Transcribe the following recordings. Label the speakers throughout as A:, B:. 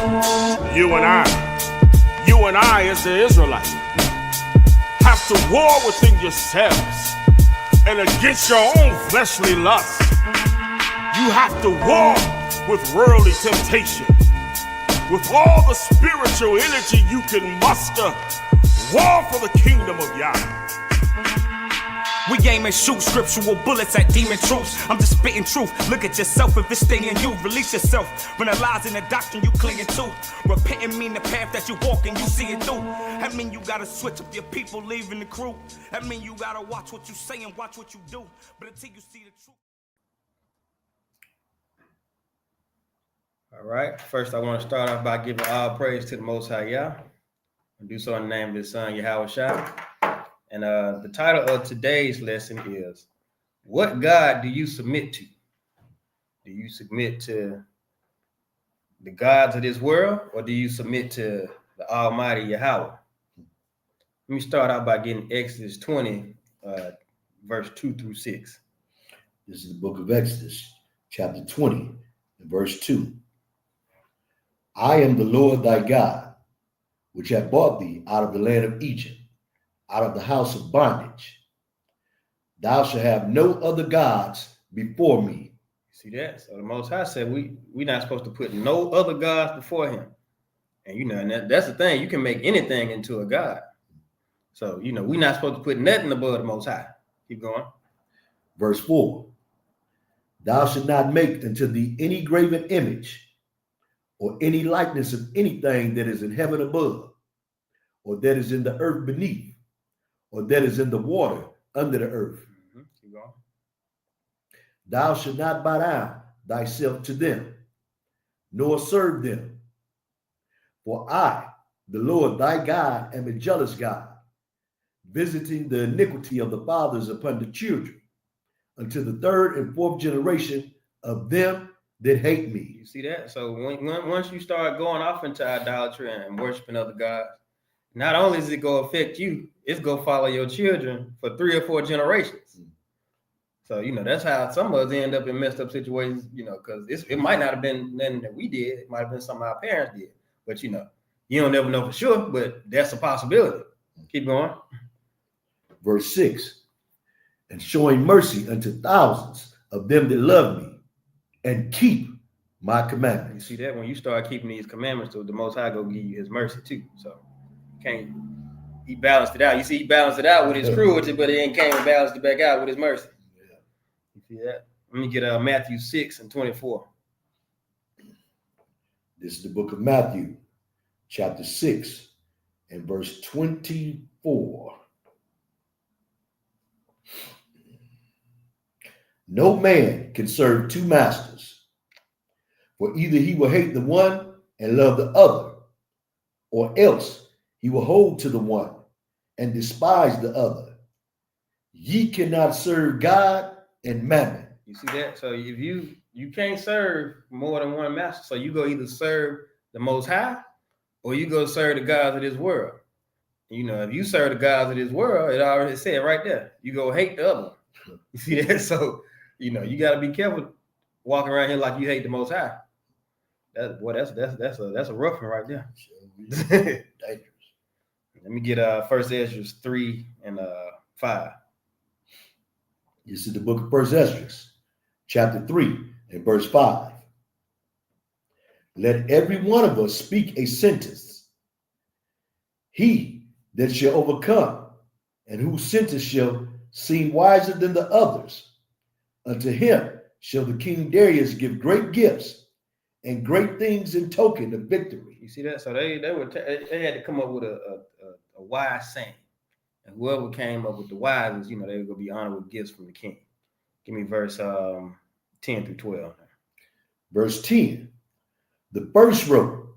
A: You and I as the Israelite, have to war within yourselves and against your own fleshly lusts. You have to war with worldly temptation. With all the spiritual energy you can muster, war for the kingdom of Yah.
B: We aim and shoot scriptural bullets at demon troops. I'm just spitting truth. Look at yourself if it's staying in you. Release yourself when the lies in the doctrine you clinging to. Repenting mean the path that you walk and you see it through. That mean you gotta switch up your people, leaving the crew. That mean you gotta watch what you say and watch what you do. But until you see the truth.
C: All right. First, I want to start off by giving all praise to the Most High Yah. And do so in the name of His Son, Yahweh Shai. And the title of today's lesson is, what God do you submit to? Do you submit to the gods of this world, or do you submit to the Almighty Yahweh? Let me start out by getting Exodus 20, verse 2 through 6.
D: This is the book of Exodus, chapter 20, and verse 2. I am the Lord thy God, which hath brought thee out of the land of Egypt, out of the house of bondage. Thou shalt have no other gods before me.
C: See that? So the Most High said we're not supposed to put no other gods before him. And and that's the thing. You can make anything into a god. So, we're not supposed to put nothing above the Most High. Keep going.
D: Verse 4. Thou shalt not make unto thee any graven image or any likeness of anything that is in heaven above, or that is in the earth beneath, or that is in the water under the earth.
C: Keep going.
D: Thou shalt not bow down thyself to them, nor serve them. For I, the Lord thy God, am a jealous God, visiting the iniquity of the fathers upon the children, unto the third and fourth generation of them that hate me.
C: You see that? So once you start going off into idolatry and worshiping other gods, not only is it going to affect you, it's going to follow your children for 3 or 4 generations. So, that's how some of us end up in messed up situations, because it might not have been nothing that we did. It might have been something our parents did. But, you don't never know for sure, but that's a possibility. Keep going.
D: Verse 6. And showing mercy unto thousands of them that love me and keep my commandments.
C: You see that? When you start keeping these commandments, the Most High will give you his mercy too. So he balanced it out. You see, he balanced it out with his cruelty, but he ain't came and balanced it back out with his mercy. Yeah. You see that? Let me get Matthew 6 and 24.
D: This is the book of Matthew, chapter 6 and verse 24. No man can serve 2 masters, for either he will hate the one and love the other, or else he will hold to the one and despise the other. Ye cannot serve God and mammon.
C: You see that? So if you can't serve more than one master, so you go either serve the Most High or you go serve the gods of this world. If you serve the gods of this world, it already said right there, you go hate the other one. You see that? So you got to be careful walking around here like you hate the Most High. That's a rough one right there.
D: Dangerous.
C: Let me get 1 Ezra 3 and 5.
D: This is the book of 1 Ezra, chapter 3 and verse 5. Let every one of us speak a sentence. He that shall overcome, and whose sentence shall seem wiser than the others, unto him shall the King Darius give great gifts and great things in token of victory.
C: You see that? So they had to come up with a wise saying, and whoever came up with the wisest, they were going to be honored with gifts from the king. Give me verse 10 through 12.
D: Verse 10. The first wrote,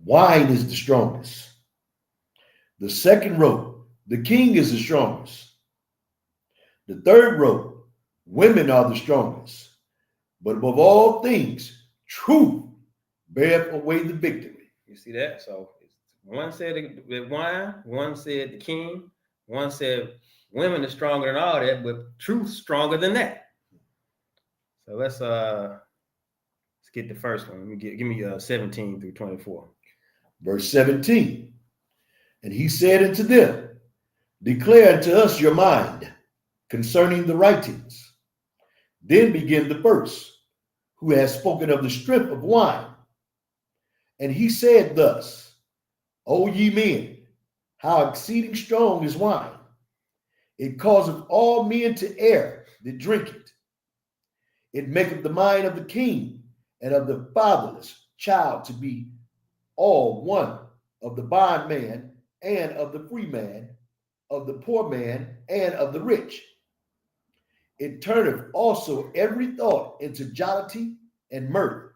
D: wine is the strongest. The second wrote, the king is the strongest. The third wrote, women are the strongest. But above all things, truth beareth away the victory.
C: You see that? So one said the wine, one said the king, one said women are stronger than all that, but truth stronger than that. So let's get the first one. Give me 17 through 24.
D: Verse 17. And he said unto them, declare unto us your mind concerning the writings. Then begin the first, who has spoken of the strength of wine. And he said thus, O ye men, how exceeding strong is wine! It causeth all men to err that drink it. It maketh the mind of the king and of the fatherless child to be all one, of the bondman and of the free man, of the poor man and of the rich. It turneth also every thought into jollity and mirth,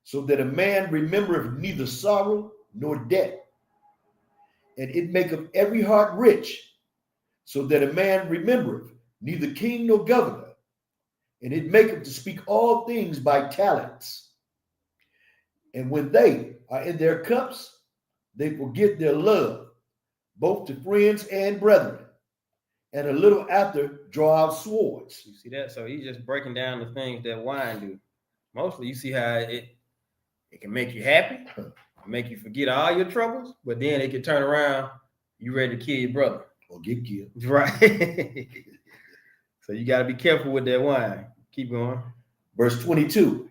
D: so that a man remembereth neither sorrow nor debt. And it maketh every heart rich, so that a man remembereth neither king nor governor. And it maketh to speak all things by talents. And when they are in their cups, they forget their love, both to friends and brethren, and a little after draw out swords.
C: You see that? So he's just breaking down the things that wine do. Mostly you see how it can make you happy, make you forget all your troubles, but then it can turn around, you ready to kill your brother.
D: Or get killed.
C: Right. So you got to be careful with that wine. Keep going.
D: Verse 22.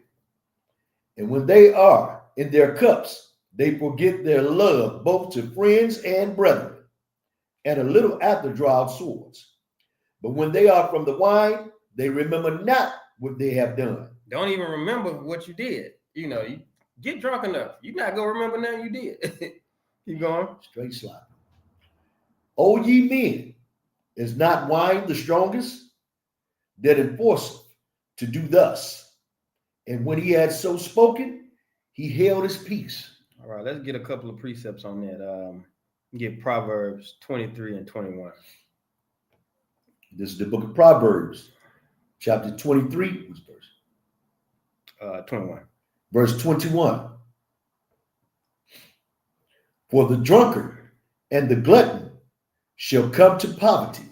D: And when they are in their cups, they forget their love, both to friends and brethren, and a little after draw out swords. But when they are from the wine, they remember not what they have done.
C: Don't even remember what you did. You know, you get drunk enough. You're not going to remember nothing you did. Keep going.
D: Straight slap. O ye men, is not wine the strongest that enforceth to do thus? And when he had so spoken, he held his peace.
C: All right, let's get a couple of precepts on that. Get Proverbs 23 and 21.
D: This is the book of Proverbs, chapter 23, which verse?
C: 21.
D: Verse 21. For the drunkard and the glutton shall come to poverty,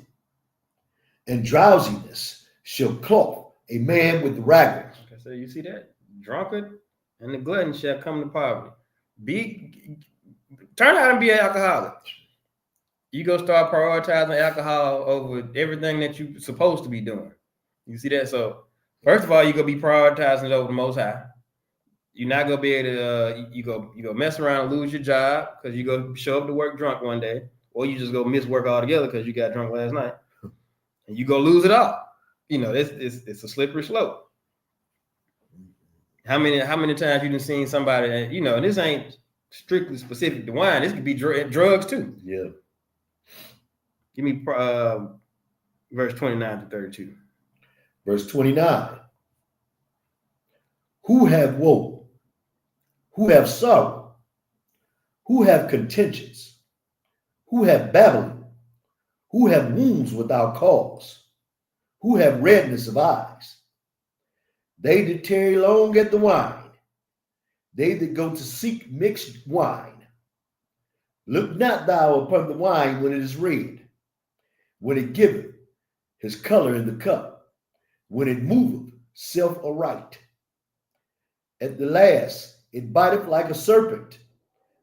D: and drowsiness shall cloth a man with ragged.
C: Okay, so you see that? Drunkard and the glutton shall come to poverty. Turn out and be an alcoholic. You go start prioritizing alcohol over everything that you're supposed to be doing. You see that? So first of all, you're gonna be prioritizing it over the Most High. You're not gonna be able to you go mess around and lose your job because you go show up to work drunk one day, or you just go miss work altogether because you got drunk last night, and you go lose it all. You know, it's a slippery slope. How many times you done seen somebody that, you know, this ain't strictly specific to wine. This could be drugs too.
D: Yeah.
C: Give me verse 29 to 32.
D: Verse 29. Who have woe? Who have sorrow? Who have contentions? Who have babbling? Who have wounds without cause? Who have redness of eyes? They that tarry long at the wine, they that go to seek mixed wine. Look not thou upon the wine when it is red, when it giveth his color in the cup, when it moveth self aright. At the last it biteth like a serpent,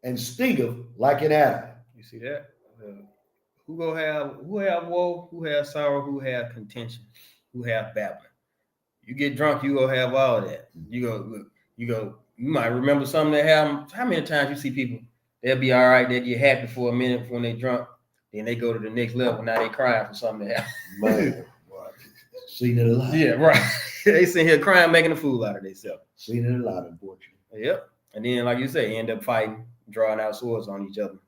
D: and stingeth like an adder.
C: You see that? Who have woe? Who have sorrow? Who have contention? Who have babbling? You get drunk, you gonna have all of that. You might remember something that happened. How many times you see people, they'll be all right, they'll get happy for a minute when they drunk, then they go to the next level. Now they crying for something that happened.
D: Man, seen it a lot.
C: Yeah, right. They sitting here crying, making a fool out of themselves.
D: Seen it a lot, unfortunately.
C: Yep. And then, like you say, end up fighting, drawing out swords on each other.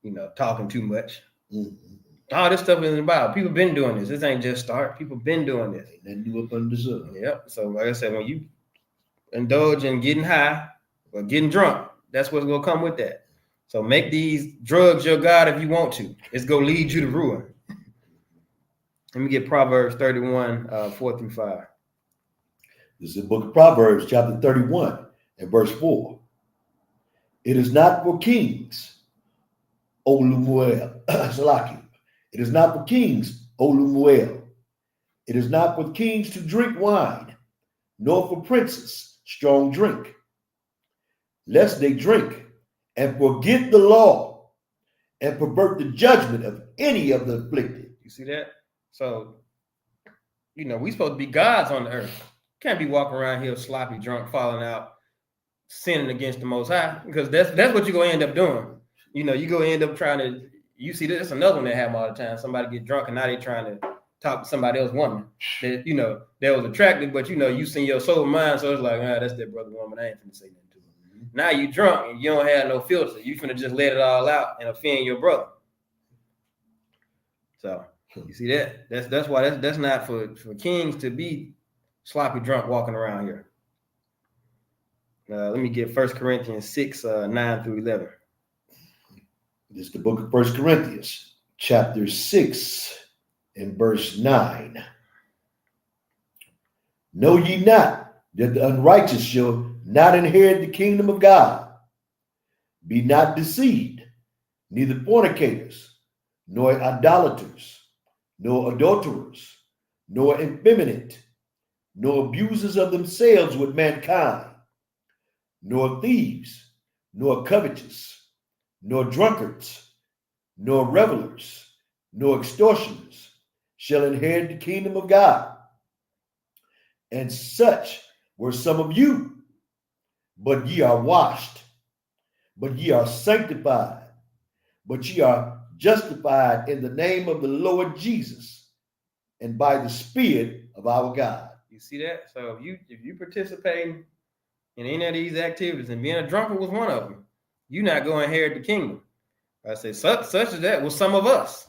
C: You know, talking too much.
D: Mm-hmm.
C: All this stuff isn't about. People been doing this. This ain't just start. People been doing this.
D: Ain't nothing new up under the sun.
C: Yep. So, like I said, when you indulge in getting high or getting drunk, that's what's gonna come with that. So make these drugs your God if you want to. It's gonna lead you to ruin. Let me get Proverbs 31, 4 through 5.
D: This is the book of Proverbs, chapter 31, and verse 4. It is not for kings, O Lumuel, Salaki. It is not for kings, O Lumuel. It is not for kings to drink wine, nor for princes strong drink, lest they drink and forget the law and pervert the judgment of any of the afflicted.
C: You see that? So, we supposed to be gods on the earth. Can't be walking around here sloppy, drunk, falling out, sinning against the Most High, because that's what you're gonna end up doing. You go end up trying to. You see, that's another one that happen all the time. Somebody get drunk and now they trying to talk to somebody else woman that that was attractive, but you seen your soul mind, so it's like, that's that brother woman. I ain't finna say nothing to him. Now you drunk and you don't have no filter. You finna just let it all out and offend your brother. So you see that? That's why that's not for kings to be sloppy drunk walking around here. Let me get 1 Corinthians 6, 9 through 11.
D: This is the book of 1 Corinthians, chapter 6, and verse 9. Know ye not that the unrighteous shall not inherit the kingdom of God? Be not deceived, neither fornicators, nor idolaters, nor adulterers, nor effeminate, nor abusers of themselves with mankind, nor thieves, nor covetous, nor drunkards, nor revelers, nor extortioners shall inherit the kingdom of God. And such were some of you, but ye are washed, but ye are sanctified, but ye are justified in the name of the Lord Jesus and by the Spirit of our God.
C: You see that? So if you participating in any of these activities, and being a drunkard was one of them, you're not going to inherit the kingdom. I say such as that was some of us.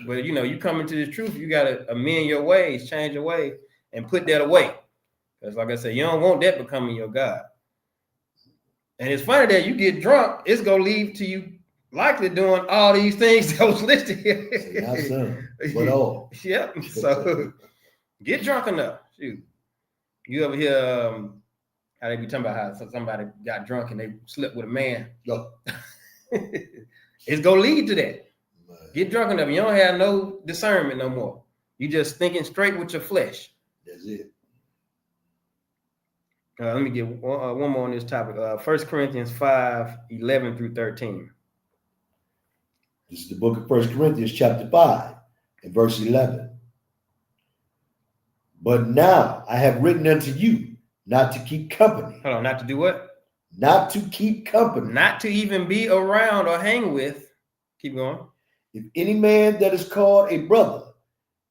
C: But you come into the truth, you got to amend your ways, change your way, and put that away. Because like I said, you don't want that becoming your God. And it's funny that you get drunk, it's going to lead to you likely doing all these things that was listed here.
D: Not some, but all.
C: Yep. So get drunk enough. Shoot. You ever hear how they be talking about how somebody got drunk and they slept with a man?
D: No.
C: It's going to lead to that. Get drunk enough. You don't have no discernment no more. You just thinking straight with your flesh.
D: That's it.
C: Let me get one more on this topic. 1 Corinthians 5, 11 through 13.
D: This is the book of 1 Corinthians chapter 5 and verse 11. But now I have written unto you not to keep company.
C: Hold on, not to do what?
D: Not to keep company.
C: Not to even be around or hang with. Keep going.
D: If any man that is called a brother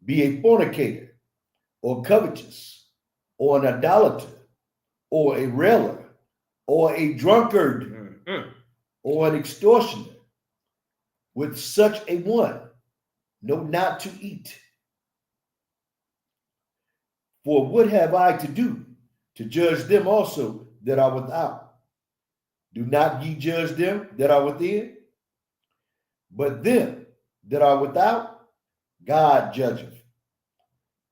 D: be a fornicator, or covetous, or an idolater, or a railer, or a drunkard, or an extortioner, with such a one, know not to eat. For what have I to do to judge them also that are without? Do not ye judge them that are within? But them that are without, God judgeth.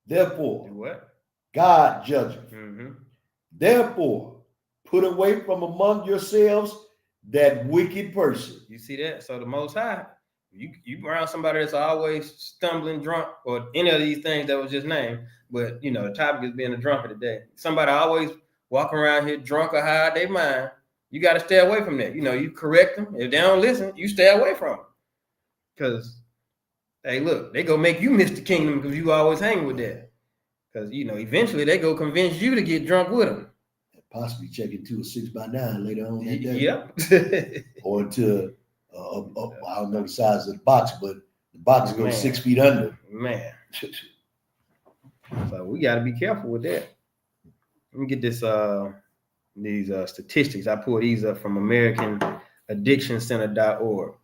D: Therefore,
C: What?
D: God judgeth.
C: Mm-hmm.
D: Therefore, put away from among yourselves that wicked person.
C: You see that? So the Most High, you around somebody that's always stumbling drunk, or any of these things that was just named, but the topic is being a drunkard today. Somebody always walking around here drunk or high they mind. You got to stay away from that. You correct them. If they don't listen, you stay away from them. Because, hey, look, they go make you miss the kingdom because you always hang with that. Because, eventually they go convince you to get drunk with them.
D: And possibly check into a 6x9 later on that day.
C: Yep.
D: Or into, I don't know the size of the box, but the box goes 6 feet under.
C: Man. So we got to be careful with that. Let me get this these statistics. I pulled these up from AmericanAddictionCenter.org.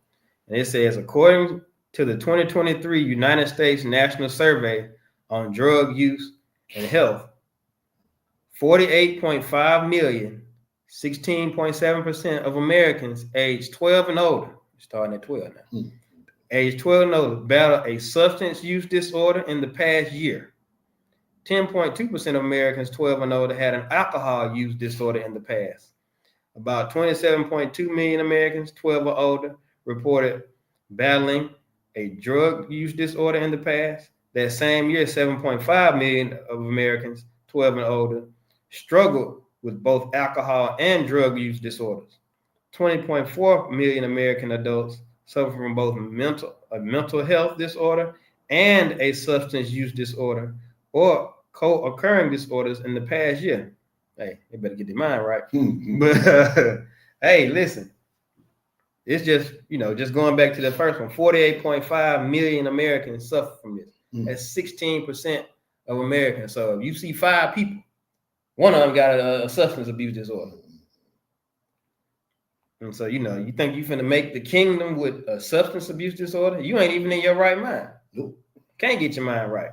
C: And it says, according to the 2023 United States National Survey on Drug Use and Health, 48.5 million, 16.7% of Americans aged 12 and older, starting at 12 now, age 12 and older, battle a substance use disorder in the past year. 10.2% of Americans 12 and older had an alcohol use disorder in the past. About 27.2 million Americans 12 or older reported battling a drug use disorder in the past. That same year, 7.5 million of Americans 12 and older struggled with both alcohol and drug use disorders. 20.4 million American adults suffer from both a mental health disorder and a substance use disorder or co-occurring disorders in the past year. Hey, they better get their mind right. But hey, listen, it's just, just going back to the first one, 48.5 million Americans suffer from this. That's 16% of Americans. So if you see 5 people, one of them got a substance abuse disorder. And so, you think you finna make the kingdom with a substance abuse disorder? You ain't even in your right mind.
D: Nope.
C: Can't get your mind right.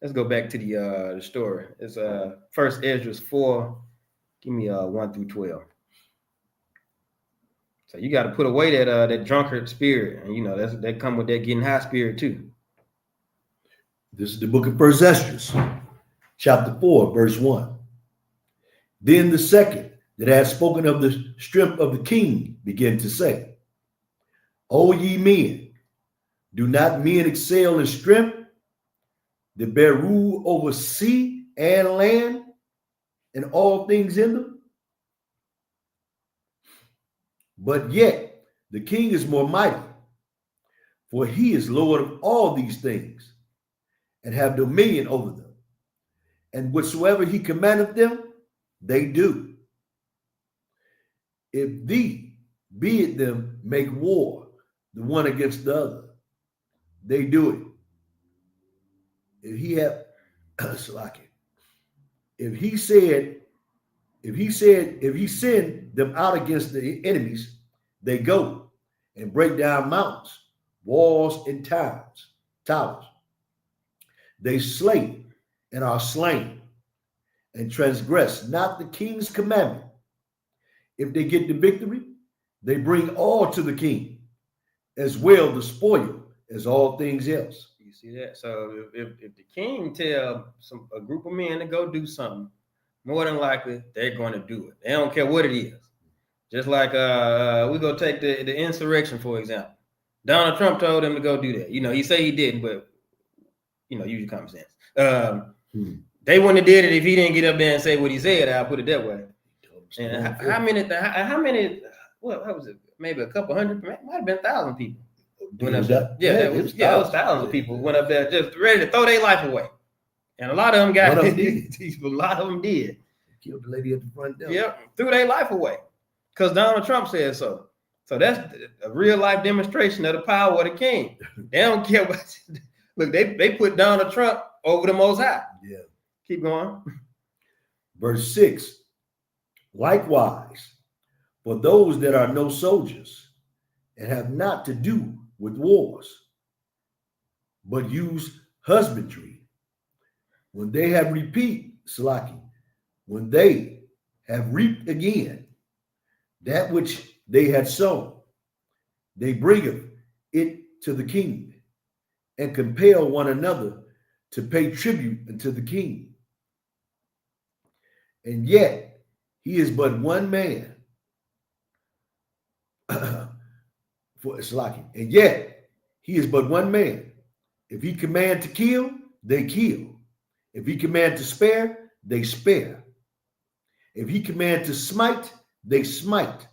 C: Let's go back to the story. It's First Ezra 4. Give me 1 through 12. So you got to put away that drunkard spirit, and that come with that getting high spirit too.
D: This is the book of First Ezra, chapter 4, verse 1. Then the second that had spoken of the strength of the king began to say, O ye men, do not men excel in strength that bear rule over sea and land and all things in them? But yet the king is more mighty, for he is Lord of all these things, and have dominion over them. And whatsoever he commandeth them, they do. If thee, be it them, make war, the one against the other, they do it. If he send them out against the enemies, they go and break down mountains, walls, and towers. They slay and are slain, and transgress not the king's commandment. If they get the victory, they bring all to the king, as well the spoil as all things else.
C: You see that? So if the king tell a group of men to go do something, more than likely they're going to do it. They don't care what it is. Just like we go take the insurrection, for example. Donald Trump told them to go do that. He say he didn't, but use your common sense. They wouldn't have did it if he didn't get up there and say what he said. I'll put it that way. And how many? What was it? Maybe a couple hundred. Might have been 1,000 people. Went up there. It was thousands of people went up there just ready to throw their life away. And a lot of them got a lot of them did.
D: Killed the lady at the front door.
C: Yep, threw their life away because Donald Trump said so. So that's a real life demonstration of the power of the king. They don't care what. Look, they put Donald Trump over the Most High.
D: Yeah.
C: Keep going.
D: Verse 6. Likewise, for those that are no soldiers and have not to do with wars, but use husbandry, when they have when they have reaped again that which they had sown, they bringeth it to the king, and compel one another to pay tribute unto the king. And yet he is but one man. And yet he is but one man. If he command to kill, they kill. If he command to spare, they spare. If he command to smite, they smite.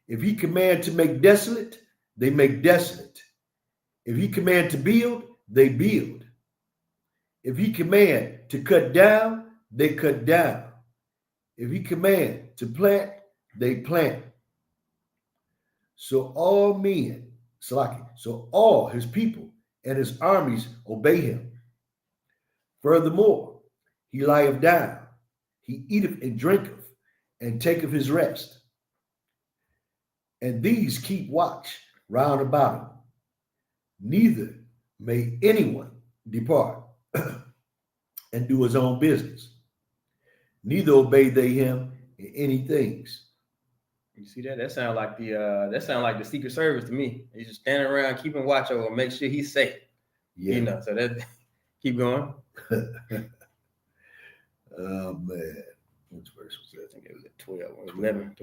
D: If he command to make desolate, they make desolate. If he command to build, they build. If he command to cut down, they cut down. If he command to plant, they plant. So all his people and his armies obey him. Furthermore, he lieth down, he eateth and drinketh, and taketh his rest. And these keep watch round about him. Neither may anyone depart and do his own business. Neither obey they him in any things.
C: You see that? That sounds like the Secret Service to me. He's just standing around keeping watch over, make sure he's safe.
D: Yeah.
C: So that keep going.
D: Oh man. Which verse was that?
C: I think it was at 12. 11.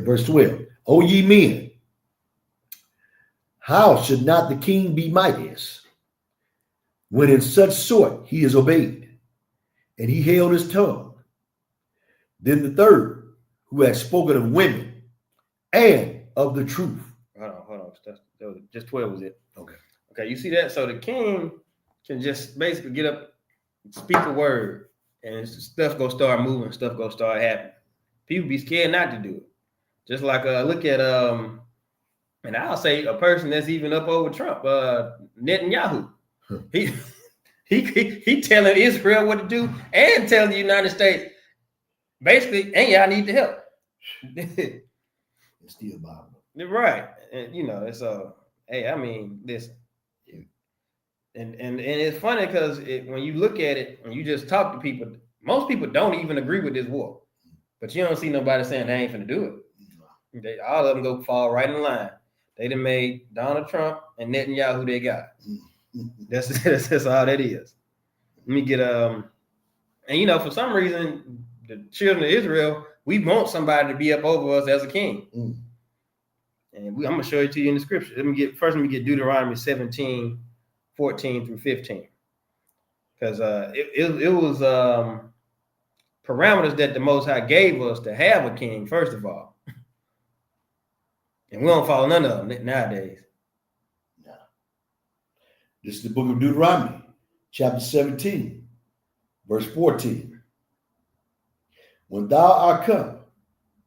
D: Verse 12. O ye men, how should not the king be mightiest, when in such sort he is obeyed? and he held his tongue. Then the third, who had spoken of women and of the truth.
C: Hold on. That was just 12 was it?
D: Okay.
C: You see that? So the king can just basically get up, speak a word, and stuff go start moving, stuff go start happening. People be scared not to do it. Just like look at and I'll say a person that's even up over Trump, Netanyahu. He telling Israel what to do and telling the United States, basically, and y'all need to help.
D: It's still abominable.
C: Right. And it's hey, I mean, listen. And it's funny because when you look at it, when you just talk to people, most people don't even agree with this war. But you don't see nobody saying they ain't finna do it. All of them go fall right in line. They done made Donald Trump and Netanyahu who they got. That's all that is. Let me get and for some reason, the children of Israel, we want somebody to be up over us as a king. And I'm gonna show it to you in the scripture. Let me get Deuteronomy 17, 14 through 15. Because it was parameters that the Most High gave us to have a king, first of all. And we don't follow none of them nowadays.
D: No. This is the book of Deuteronomy, chapter 17, verse 14. When thou art come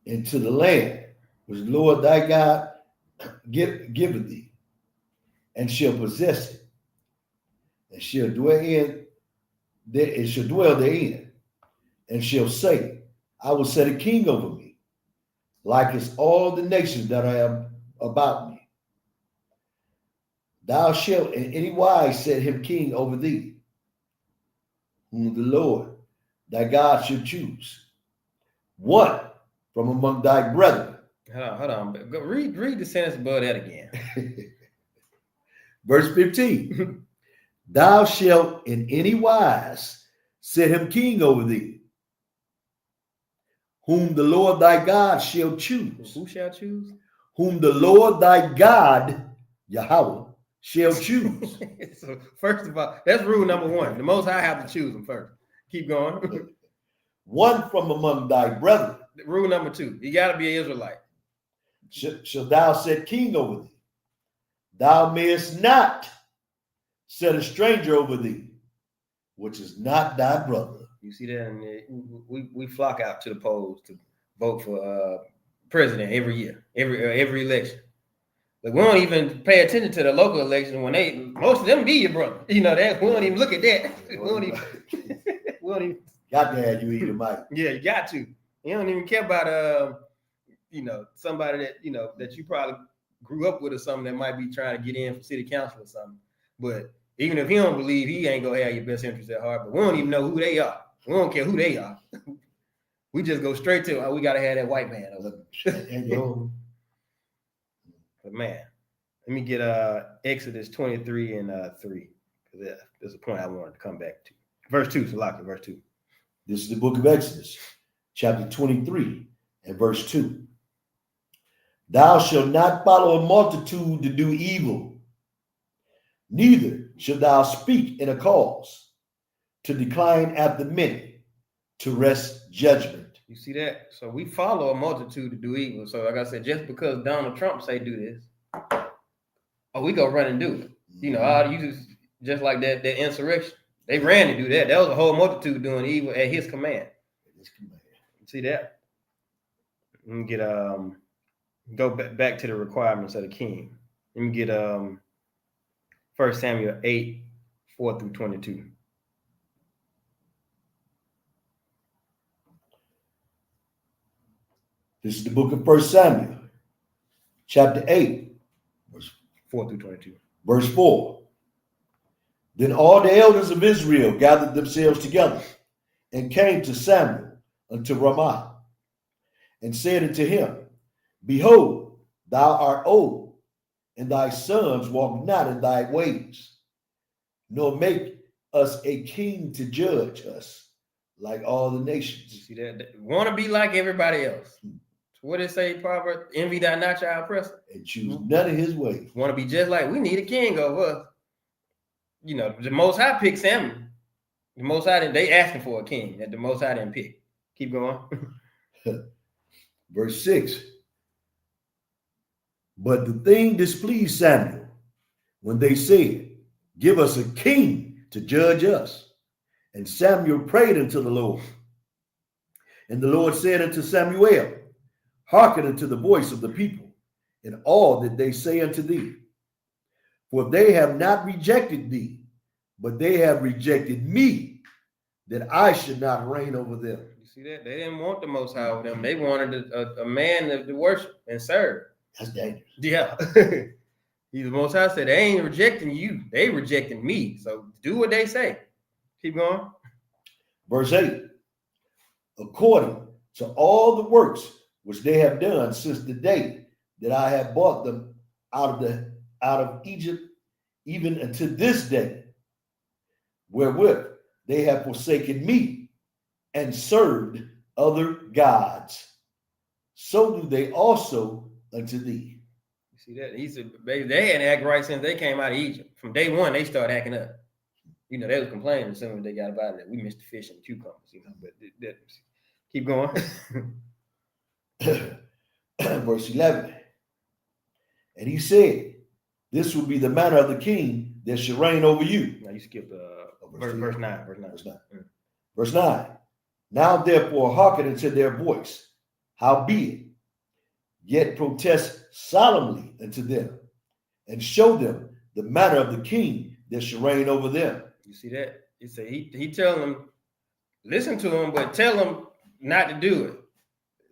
D: into the land which the Lord thy God giveth thee, and shall possess it, and shall dwell therein, and shall say, I will set a king over me, like as all the nations that are about me. Thou shalt in any wise set him king over thee, whom the Lord thy God shall choose, one from among thy brethren.
C: Hold on. Go read the sentence above that again.
D: Verse 15. Thou shalt in any wise set him king over thee, whom the Lord thy God shall choose.
C: Who shall choose?
D: Whom the Lord thy God, Yahweh, shall choose.
C: So first of all, that's rule number one. The Most High have to choose them first. Keep going.
D: One from among thy brethren.
C: Rule number two, you got to be an Israelite.
D: Shall thou set king over thee. Thou mayest not set a stranger over thee, which is not thy brother.
C: You see that? And we flock out to the polls to vote for president every year, every election. Like we don't even pay attention to the local election when most of them be your brother. We don't even look at that. We don't even.
D: Got to have you eat a mic.
C: Yeah, you got to. You don't even care about somebody that that you probably grew up with or something that might be trying to get in for city council or something. But even if he don't believe, he ain't gonna have your best interest at heart. But we don't even know who they are. We don't care who they are. We just go straight to we gotta have that white man over there. But man, let me get Exodus 23 and 3. Because there's a point I wanted to come back to. Verse 2, so lock it, verse 2.
D: This is the book of Exodus, chapter 23 and verse 2. Thou shalt not follow a multitude to do evil, neither shalt thou speak in a cause, to decline after many, to wrest judgment.
C: You see that? So we follow a multitude to do evil. So like I said, just because Donald Trump say do this, we go run and do it. Just like that insurrection. They ran to do that. That was a whole multitude doing evil at his command. You see that? Let me get go back to the requirements of the king. Let me get 1 Samuel 8, 4 through 22.
D: This is the book of 1 Samuel, chapter 8,
C: verse 4 through 22.
D: Verse 4. Then all the elders of Israel gathered themselves together and came to Samuel unto Ramah, and said unto him, Behold, thou art old, and thy sons walk not in thy ways, nor make us a king to judge us like all the nations.
C: You see that? Want to be like everybody else. So what did it say, Proverbs? Envy thy not your oppressor.
D: And choose none of his ways.
C: Want to be just like, we need a king over us. The Most High picked Samuel. The Most High didn't, they asking for a king that the Most High didn't pick. Keep going.
D: Verse 6. But the thing displeased Samuel when they said, give us a king to judge us. And Samuel prayed unto the Lord. And the Lord said unto Samuel, hearken unto the voice of the people in all that they say unto thee. For they have not rejected thee, but they have rejected me, that I should not reign over them.
C: You see that? They didn't want the Most High over them. They wanted a man to worship and serve.
D: That's dangerous.
C: Yeah. He's the Most High said, they ain't rejecting you. They rejecting me. So do what they say. Keep going.
D: Verse 8. According to all the works which they have done since the day that I have brought them out of Egypt, even unto this day, wherewith they have forsaken me and served other gods, so do they also unto thee.
C: You see that? He said, baby, they hadn't acted right since they came out of Egypt. From day one, they started acting up. You know, they was complaining as soon as they got about it. We missed the fish and the cucumbers, you know, but keep going.
D: Verse 11. And he said, this will be the manner of the king that shall reign over you.
C: Now you skipped verse 9. Verse 9.
D: Verse 9. Now therefore hearken unto their voice, howbeit, yet protest solemnly unto them, and show them the manner of the king that shall reign over them.
C: You see that? He said he telling them, listen to him, but tell them not to do it.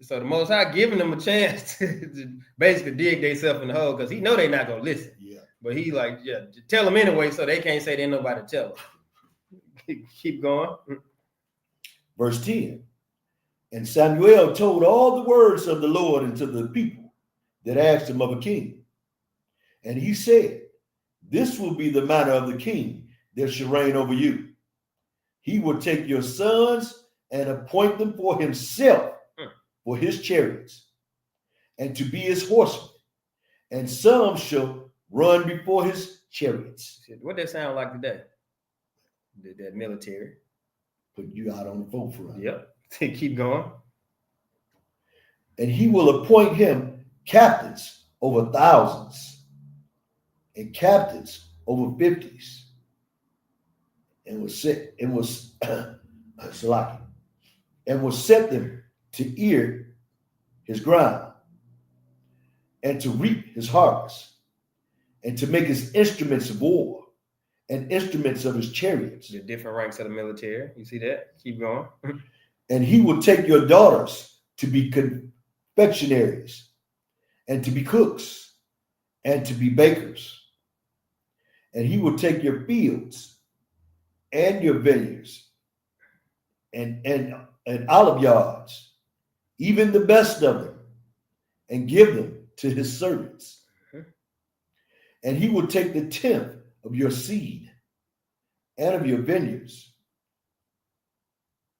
C: So the Most High giving them a chance to basically dig themselves in the hole because he know they're not gonna listen.
D: Yeah.
C: But he like, yeah, tell them anyway, so they can't say they ain't nobody to tell them. Keep going.
D: Verse 10. And Samuel told all the words of the Lord unto the people that asked him of a king. And he said, this will be the manner of the king that shall reign over you. He will take your sons and appoint them for himself, for his chariots, and to be his horsemen, and some shall run before his chariots.
C: What that sound like today? That military.
D: Put you out on the forefront.
C: Yep. Keep going.
D: And he will appoint him captains over thousands, and captains over 50s, and will set them to ear his ground, and to reap his harvest, and to make his instruments of war, and instruments of his chariots.
C: The different ranks of the military. You see that? Keep going.
D: And he will take your daughters to be confectionaries, and to be cooks, and to be bakers. And he will take your fields and your vineyards and olive yards, even the best of them, and give them to his servants. And he will take the tenth of your seed and of your vineyards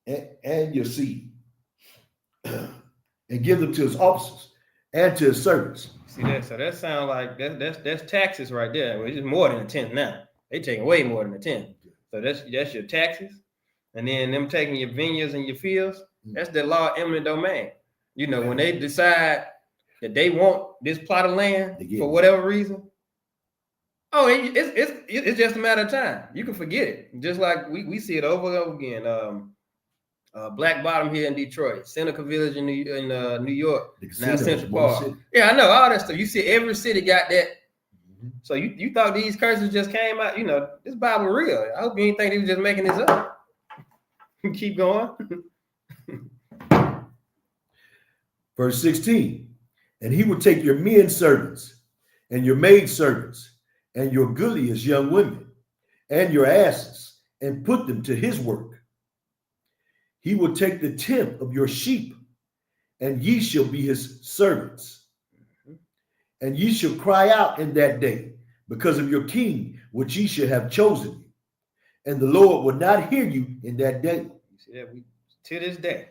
D: and your seed and give them to his officers and to his servants.
C: See that? So that sounds like that's taxes right there. Which is more than a tenth now. They taking way more than a tenth. So that's your taxes, and then them taking your vineyards and your fields. That's the law eminent domain. You know, when they decide that they want this plot of land for whatever reason, it's just a matter of time. You can forget it. Just like we see it over and over again. Black Bottom here in Detroit, Seneca Village in New York, now Central Park. Yeah, I know all that stuff. You see every city got that. So you thought these curses just came out? You know, this Bible real. I hope you didn't think they was just making this up. Keep going.
D: Verse 16. And he will take your men servants and your maid servants and your goodliest young women and your asses and put them to his work. He will take the tenth of your sheep, and ye shall be his servants. And ye shall cry out in that day because of your king, which ye should have chosen. And the Lord will not hear you in that day.
C: You see that? To this day,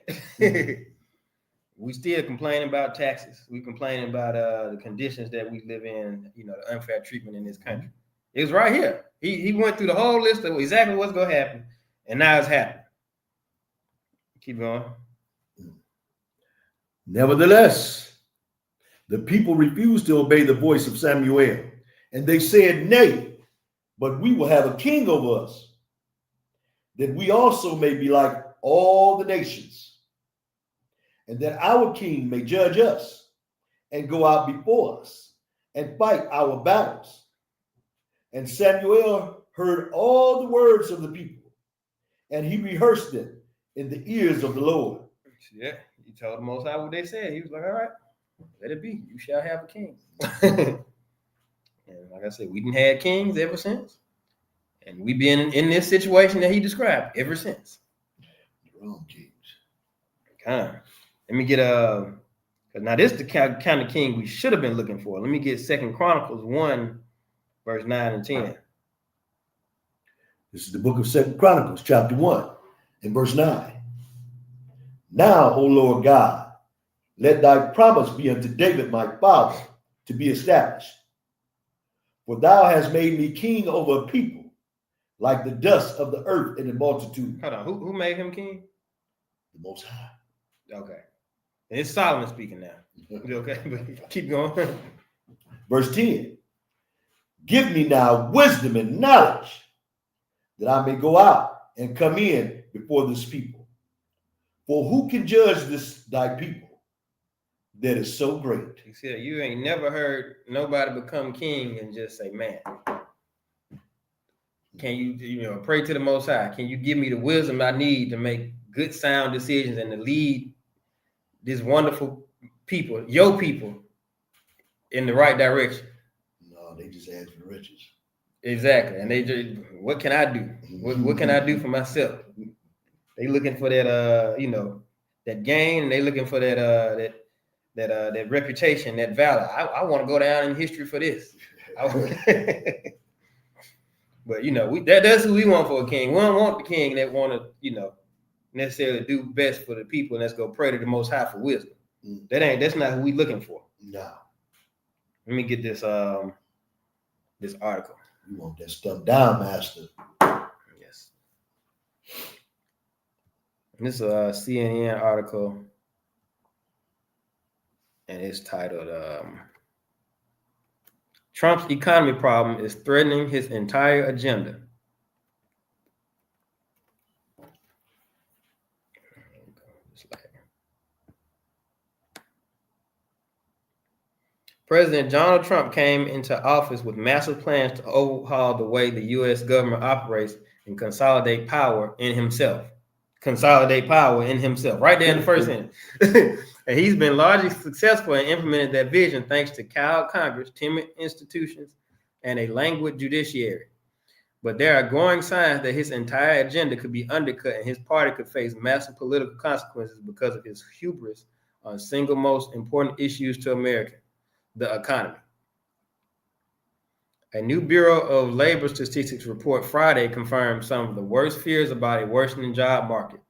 C: we still complaining about taxes. We complaining about the conditions that we live in, you know, the unfair treatment in this country. It was right here. He went through the whole list of exactly what's going to happen. And now it's happening. Keep going.
D: Nevertheless, the people refused to obey the voice of Samuel, and they said, Nay, but we will have a king over us, that we also may be like all the nations, and that our king may judge us and go out before us and fight our battles. And Samuel heard all the words of the people, and he rehearsed them in the ears of the Lord.
C: Yeah, he told the Most High what they said. He was like, all right, let it be. You shall have a king. And like I said, we didn't have kings ever since. And we've been in this situation that he described ever since.
D: Wrong kings.
C: Let me get now this is the kind of king we should have been looking for. Let me get 2 Chronicles 1, verse 9 and 10.
D: This is the book of 2 Chronicles, chapter 1, and verse 9. Now, O Lord God, let thy promise be unto David my father to be established. For thou hast made me king over a people, like the dust of the earth in the multitude.
C: Hold on, who made him king?
D: The Most High.
C: Okay. And it's Solomon speaking now. Okay, but keep going.
D: Verse 10. Give me now wisdom and knowledge, that I may go out and come in before this people. For who can judge this thy people that is so great?
C: You see, you ain't never heard nobody become king and just say, man, can you pray to the Most High? Can you give me the wisdom I need to make good, sound decisions and to lead this wonderful people, your people, in the right direction?
D: No, they just ask for riches.
C: Exactly. And they just, what can I do? What can I do for myself? They looking for that, that gain, and they looking for that reputation, that valor. I want to go down in history for this. But that's who we want for a king. We don't want the king that want to, necessarily do best for the people, and let's go pray to the Most High for wisdom. That's not who we looking for.
D: No.
C: Let me get this this article.
D: You want that stuff down, master.
C: Yes. And this is a CNN article, and it's titled Trump's economy problem is threatening his entire agenda. President Donald Trump came into office with massive plans to overhaul the way the U.S. government operates and consolidate power in himself. Right there in the first sentence. And he's been largely successful in implementing that vision thanks to cowed Congress, timid institutions, and a languid judiciary. But there are growing signs that his entire agenda could be undercut and his party could face massive political consequences because of his hubris on single most important issues to America, the economy. A new Bureau of Labor Statistics report Friday confirmed some of the worst fears about a worsening job market.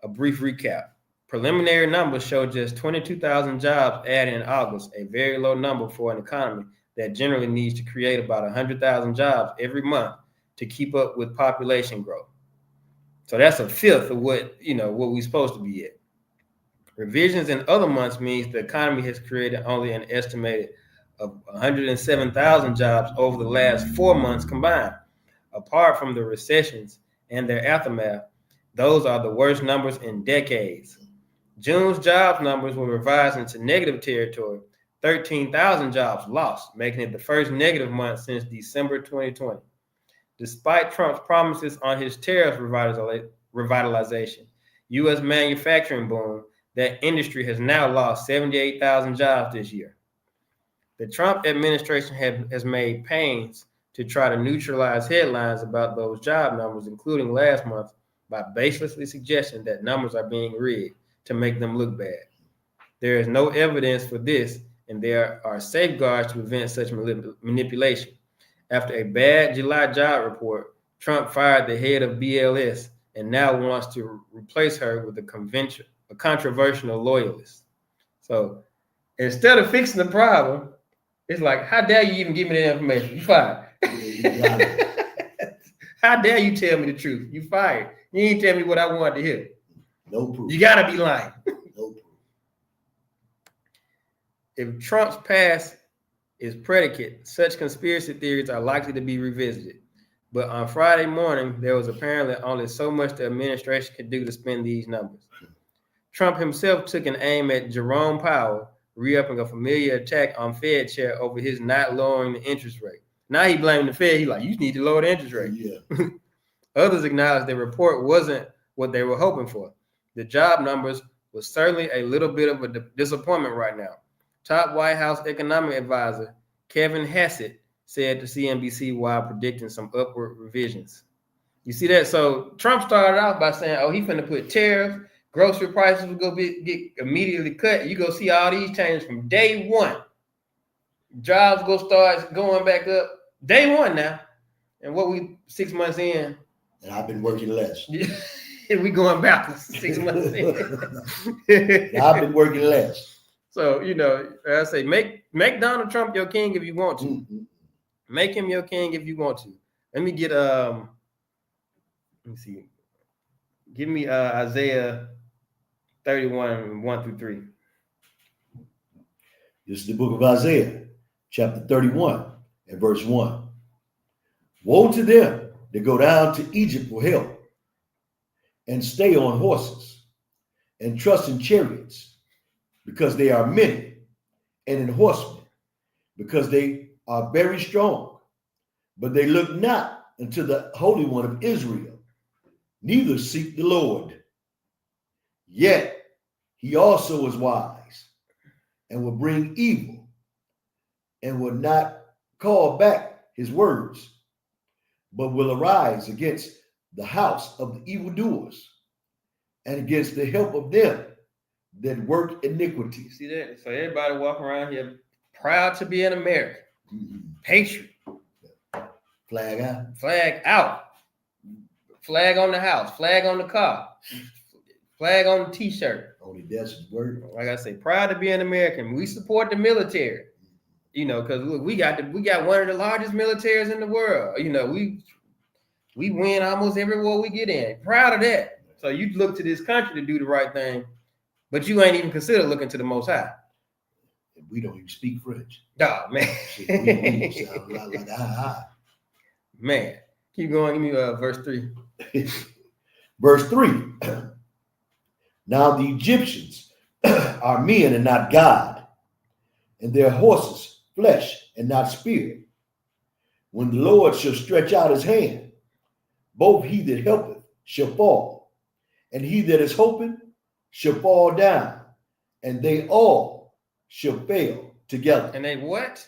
C: A brief recap. Preliminary numbers show just 22,000 jobs added in August, a very low number for an economy that generally needs to create about 100,000 jobs every month to keep up with population growth. So that's a fifth of what we're supposed to be at. Revisions in other months means the economy has created only an estimated of 107,000 jobs over the last 4 months combined. Apart from the recessions and their aftermath, those are the worst numbers in decades. June's jobs numbers were revised into negative territory, 13,000 jobs lost, making it the first negative month since December 2020. Despite Trump's promises on his tariff revitalization, U.S. manufacturing boom, that industry has now lost 78,000 jobs this year. The Trump administration has made pains to try to neutralize headlines about those job numbers, including last month, by baselessly suggesting that numbers are being rigged to make them look bad. There is no evidence for this, and there are safeguards to prevent such manipulation. After a bad July job report, Trump fired the head of BLS and now wants to replace her with a controversial loyalist. So instead of fixing the problem, it's like, how dare you even give me that information? You fired. How dare you tell me the truth? You fired. You ain't tell me what I wanted to hear.
D: No proof.
C: You gotta be lying.
D: No proof.
C: If Trump's past is predicate, such conspiracy theories are likely to be revisited. But on Friday morning, there was apparently only so much the administration could do to spend these numbers. Trump himself took an aim at Jerome Powell, re-upping a familiar attack on Fed chair over his not lowering the interest rate. Now he blamed the Fed. He's like, you need to lower the interest rate.
D: Yeah.
C: Others acknowledged the report wasn't what they were hoping for. The job numbers was certainly a little bit of a disappointment right now. Top White House economic advisor Kevin Hassett said to CNBC while predicting some upward revisions. You see that? So Trump started off by saying, oh, he finna put tariffs, grocery prices will go get immediately cut. You go see all these changes from day one. Jobs go start going back up day one now. And what we 6 months in.
D: And I've been working less.
C: And we going backwards 6 months in.
D: I've been working less.
C: So, you know, I say make Donald Trump your king if you want to.
D: Mm-hmm.
C: Make him your king if you want to. Let me get let me see. Give me Isaiah 31, 1 through 3.
D: This is the book of Isaiah, chapter 31, and verse 1. Woe to them that go down to Egypt for help, and stay on horses, and trust in chariots, because they are many, and in horsemen, because they are very strong. But they look not unto the Holy One of Israel, neither seek the Lord. Yet he also is wise, and will bring evil, and will not call back his words, but will arise against the house of the evildoers, and against the help of them that work iniquity.
C: See that? So everybody walking around here proud to be an American.
D: Mm-hmm.
C: Patriot.
D: Flag out.
C: Flag out. Flag on the house. Flag on the car. Flag on the t-shirt.
D: Only that's his word.
C: Like I say, proud to be an American. We support the military. You know, because look, we got one of the largest militaries in the world. You know, we win almost every war we get in. Proud of that. So you look to this country to do the right thing, but you ain't even consider looking to the Most High.
D: We don't even speak French.
C: Oh, man.
D: We sound a lot like
C: Man, keep going. Give me verse 3.
D: Verse 3. Now the Egyptians are men and not God, and their horses flesh and not spirit. When the Lord shall stretch out his hand, both he that helpeth shall fall, and he that is hoping shall fall down, and they all shall fail together.
C: And they what?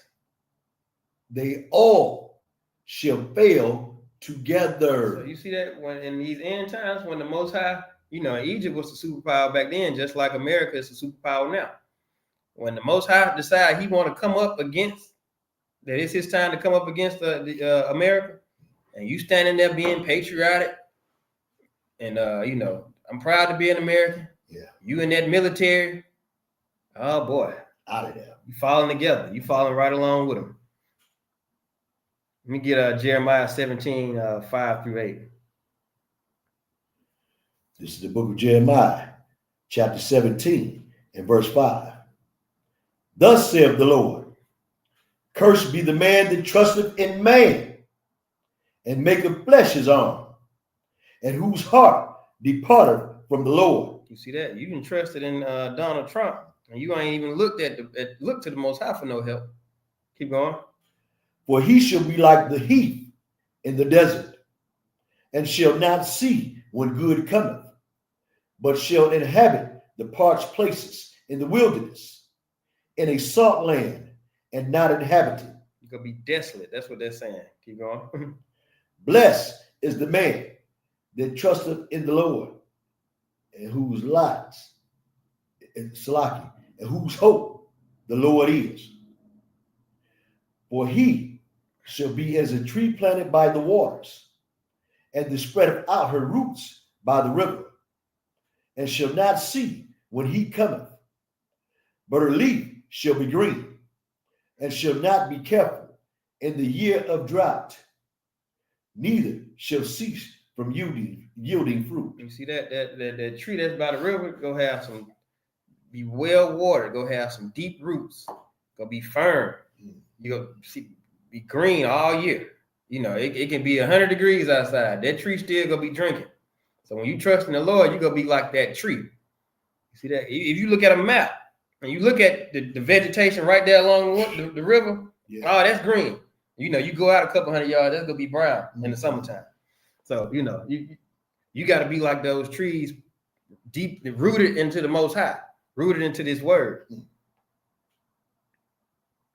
D: They all shall fail together.
C: So you see that when in these end times, when the Most High, you know, Egypt was the superpower back then, just like America is the superpower now. When the Most High decide he want to come up against, that it's his time to come up against the America, and you standing there being patriotic, and you know, I'm proud to be an American.
D: Yeah. You
C: in that military, oh boy,
D: out of there.
C: You falling together. You falling right along with them. Let me get Jeremiah 17, 5 through 8.
D: This is the book of Jeremiah, chapter 17, and verse 5. Thus saith the Lord, cursed be the man that trusteth in man, and maketh flesh his arm, and whose heart departeth from the Lord.
C: You see that? You trusted in Donald Trump, and you ain't even looked look to the Most High for no help. Keep going.
D: For he shall be like the heath in the desert, and shall not see when good cometh, but shall inhabit the parched places in the wilderness, in a salt land, and not inhabited.
C: You're going to be desolate. That's what they're saying. Keep going.
D: Blessed is the man that trusteth in the Lord, and whose lots, Salaki, and whose hope the Lord is. For he shall be as a tree planted by the waters, and that spreadeth out her roots by the river, and shall not see when he cometh, but her leaf shall be green, and shall not be careful in the year of drought. neither shall cease from yielding fruit.
C: You see that tree that's by the river, go have some, be well watered, go have some deep roots, go be firm. You go see, be green all year. You know, it can be 100 degrees outside. That tree still gonna be drinking. So when you trust in the Lord, you're gonna be like that tree. You see that? If you look at a map and you look at the vegetation right there along the river, oh, that's green. You know, you go out a couple 100 yards, that's gonna be brown in the summertime. So you know, you got to be like those trees, deep rooted into the Most High, rooted into this word.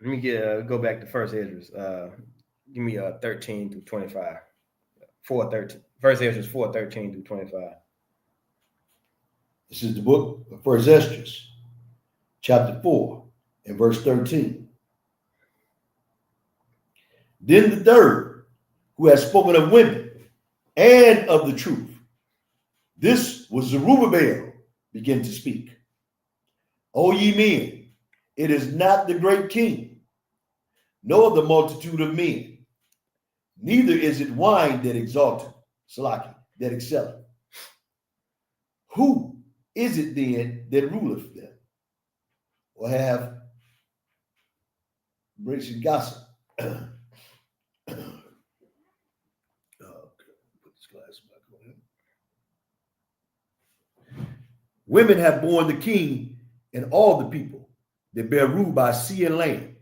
C: Let me go back to First Ezra. Give me 13 through 25. 4:13. First Ezra 4:13 through 25.
D: This is the book of First Ezra, chapter 4, and verse 13. Then the third, who has spoken of women and of the truth, this was Zerubbabel, began to speak. O ye men, it is not the great king, nor the multitude of men, neither is it wine that exalteth, Salaki, that excelleth. Who is it then that ruleth them? Or have breaks and gossip? Put this glass back on him. Women have borne the king and all the people that bear rule by sea and land.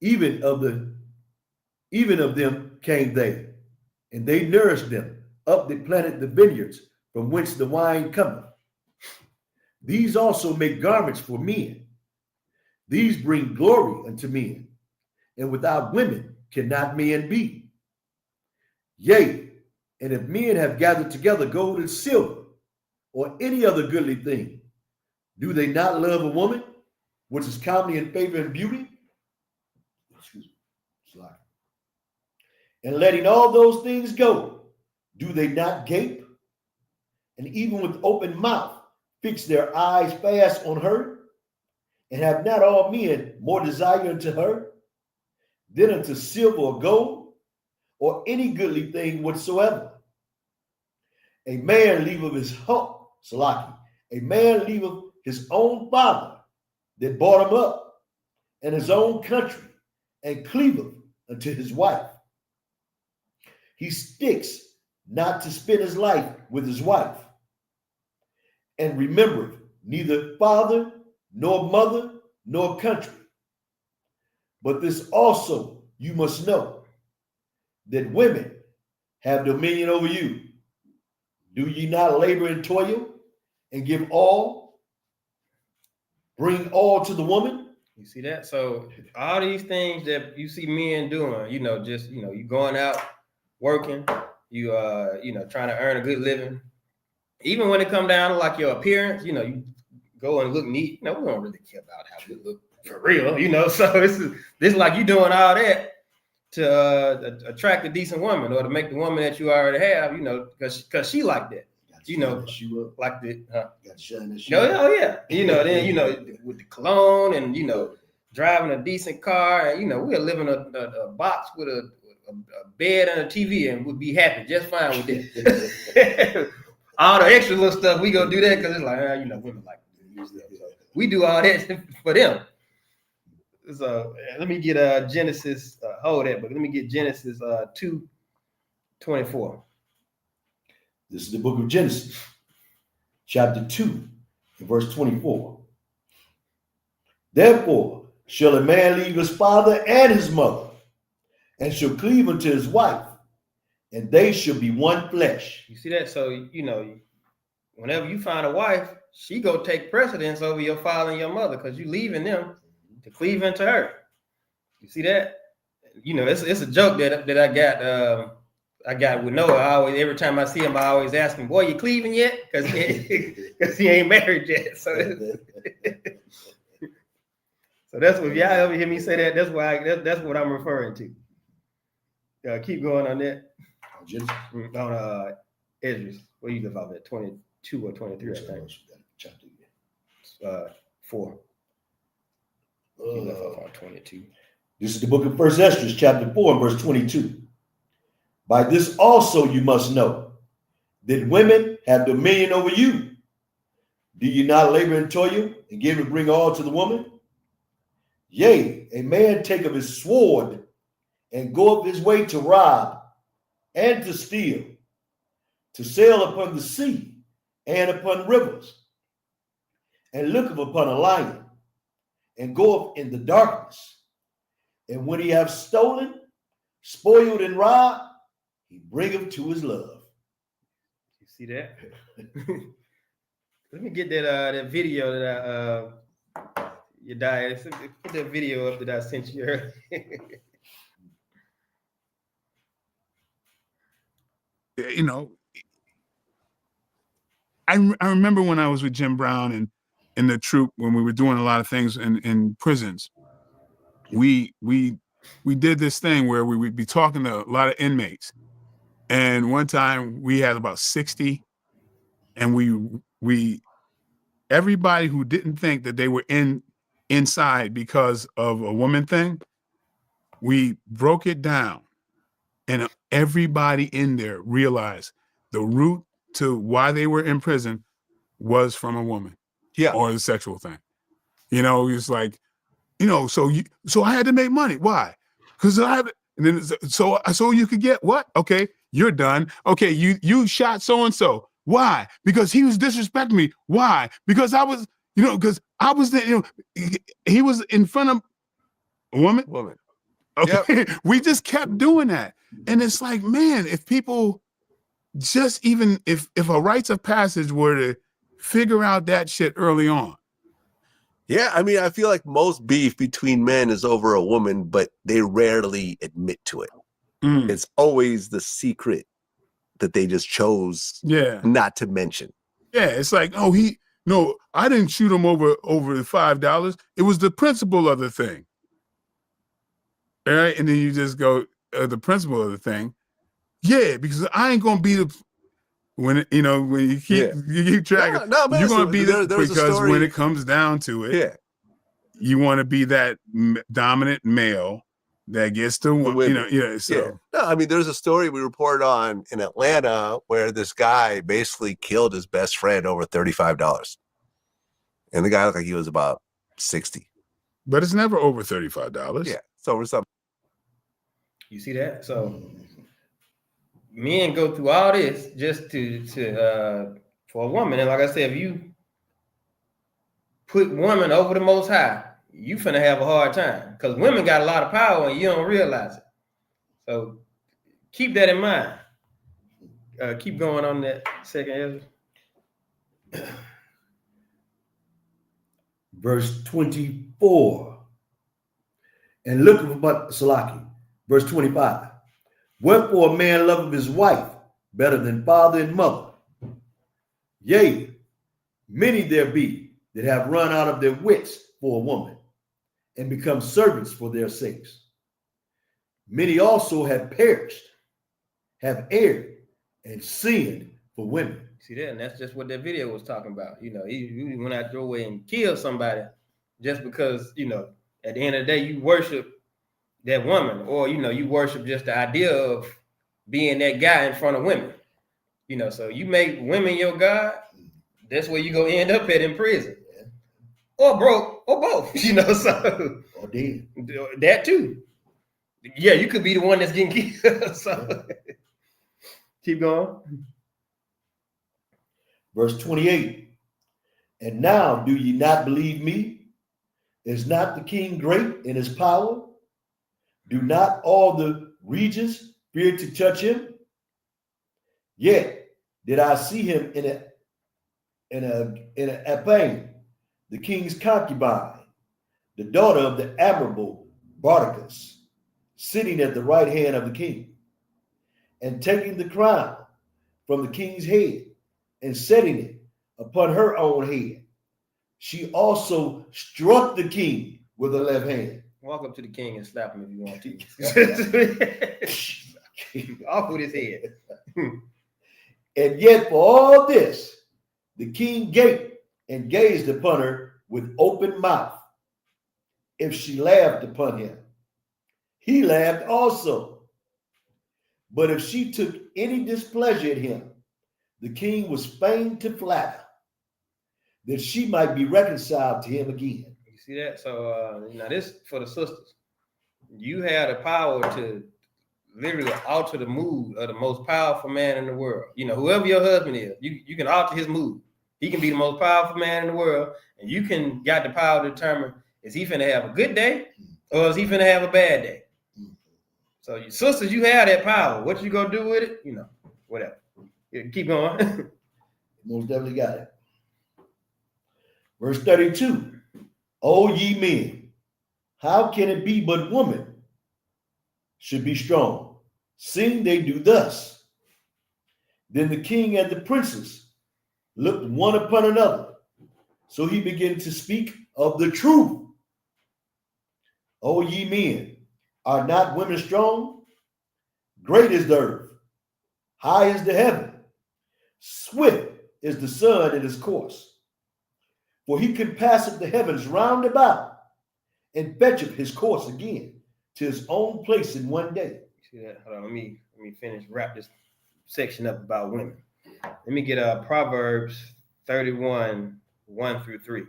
D: Even of them came they, and they nourished them up that planted the vineyards from whence the wine cometh. These also make garments for men. These bring glory unto men, and without women cannot men be. Yea, and if men have gathered together gold and silver, or any other goodly thing, do they not love a woman, which is comely in favor and beauty? Excuse me. Slide. And letting all those things go, do they not gape? And even with open mouth, fix their eyes fast on her? And have not all men more desire unto her than unto silver or gold, or any goodly thing whatsoever? A man leaveth his home, Salaki, a man leaveth his own father that brought him up, and his own country, and cleaveth unto his wife. He sticks not to spend his life with his wife, and remembereth neither father, nor mother, nor country. But this also you must know, that women have dominion over you. Do ye not labor and toil, and give all, bring all to the woman?
C: You see that? So all these things that you see men doing, you know, just, you know, you going out working, you trying to earn a good living. Even when it come down to like your appearance, you know, you go and look neat. No, we don't really care about how we look for real, you know. So this like you doing all that to attract a decent woman, or to make the woman that you already have, you know, because she like that. You know, like the
D: got to shine that
C: shit. Oh yeah, you know. Then you know, with the cologne and you know, driving a decent car, and you know, we'll live in a box with a bed and a TV, and we'll be happy just fine with that. All the extra little stuff we go do that because it's like you know, women like to do stuff. So we do all that for them. So let me get Genesis. Hold that, but let me get Genesis 2:24.
D: This is the book of Genesis, chapter 2, and verse 24. Therefore shall a man leave his father and his mother, and shall cleave unto his wife, and they shall be one flesh.
C: You see that? So, you know, whenever you find a wife, she go take precedence over your father and your mother, because you leaving them to cleave into her. You see that? You know, it's a joke that I got with Noah. Every time I see him, I always ask him, "Boy, you cleaving yet?" Because he ain't married yet. So, so that's what, if y'all ever hear me say that, that's what I'm referring to. Keep going on that. On Ezra, what you live off at 22 or 23, I think. 4. You left off on 22.
D: This is the book of First Ezra, chapter 4, and verse 22. By this also you must know that women have dominion over you. Do you not labor and toil and give and bring all to the woman? Yea, a man take up his sword and go up his way to rob and to steal, to sail upon the sea and upon rivers, and looketh upon a lion, and go up in the darkness. And when he have stolen, spoiled, and robbed, he bringeth to his love.
C: You see that? Let me get that video that you died. Put that video up that I sent you earlier.
E: You know, I remember when I was with Jim Brown and in the troop, when we were doing a lot of things in prisons, we did this thing where we would be talking to a lot of inmates. And one time we had about 60, and we everybody who didn't think that they were inside because of a woman thing, we broke it down, and everybody in there realized the root to why they were in prison was from a woman, or the sexual thing. You know, it's like, you know, so I had to make money. Why? Because I had, and then so you could get what? Okay, you're done. Okay, you shot so and so. Why? Because he was disrespecting me. Why? Because I was, because I was, he was in front of a woman. Okay, yep. We just kept doing that, and it's like, man, if people just even if a rites of passage were to figure out that shit early on.
F: Yeah, I mean, I feel like most beef between men is over a woman, but they rarely admit to it. It's always the secret that they just chose not to mention.
E: Yeah, it's like, I didn't shoot him over the $5. It was the principle of the thing. All right, and then you just go, the principle of the thing. Yeah, because I ain't gonna be the when you keep track of, you're gonna be because when it comes down to it, you want to be that dominant male that gets to So
F: no, I mean, there's a story we reported on in Atlanta where this guy basically killed his best friend over $35, and the guy looked like he was about 60.
E: But it's never over $35.
F: Yeah, it's over something.
C: You see that? So men go through all this just to for a woman, and like I said, if you put women over the Most High, you finna have a hard time because women got a lot of power and you don't realize it. So keep that in mind. Keep going on that second Ezra.
D: Verse 24. And look about Salaki. Verse 25. Wherefore a man loveth his wife better than father and mother. Yea, many there be that have run out of their wits for a woman and become servants for their sakes. Many also have perished, have erred, and sinned for women.
C: See that? And that's just what that video was talking about. He went out your way and killed somebody just because, at the end of the day, you worship that woman, or you worship just the idea of being that guy in front of women. So you make women your God, that's where you go end up at in prison. Or broke, or both, so
D: or dead.
C: That too. Yeah, you could be the one that's getting killed. So keep going.
D: Verse 28. And now do ye not believe me? Is not the king great in his power? Do not all the regents fear to touch him? Yet did I see him in a pain, the king's concubine, the daughter of the admirable Bardicus, sitting at the right hand of the king, and taking the crown from the king's head and setting it upon her own head. She also struck the king with her left hand.
C: Walk up to the king and slap him if you want to. Off with his head.
D: And yet for all this, the king gaped and gazed upon her with open mouth. If she laughed upon him, he laughed also. But if she took any displeasure at him, the king was fain to flatter, that she might be reconciled to him again.
C: You see that? So now this for the sisters. You have the power to literally alter the mood of the most powerful man in the world. You know, whoever your husband is, you can alter his mood. He can be the most powerful man in the world, and you can got the power to determine, is he finna have a good day or is he finna have a bad day? So you sisters, you have that power. What you gonna do with it? You know, whatever. Yeah, keep going.
D: Most definitely got it. Verse 32. O ye men, how can it be but women should be strong, seeing they do thus? Then the king and the princes looked one upon another. So he began to speak of the truth. O ye men, are not women strong? Great is the earth, high is the heaven, swift is the sun in his course. For he compasseth the heavens round about, and fetcheth his course again to his own place in one day.
C: See that? Hold on, let me finish, wrap this section up about women. Let me get Proverbs 31, 1 through 3.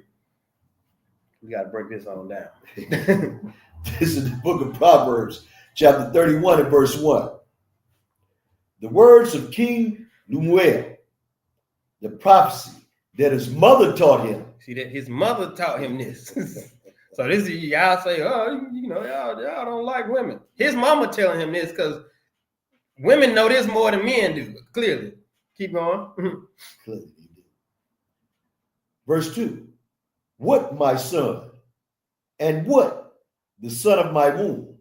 C: We got to break this on down.
D: This is the book of Proverbs, chapter 31 and verse 1. The words of King Lemuel, the prophecy that his mother taught him.
C: See that? His mother taught him this. So this is, y'all say, oh, you know, y'all don't like women. His mama telling him this because women know this more than men do, clearly. Keep going.
D: Clearly they do. Verse 2. What, my son, and what the son of my womb,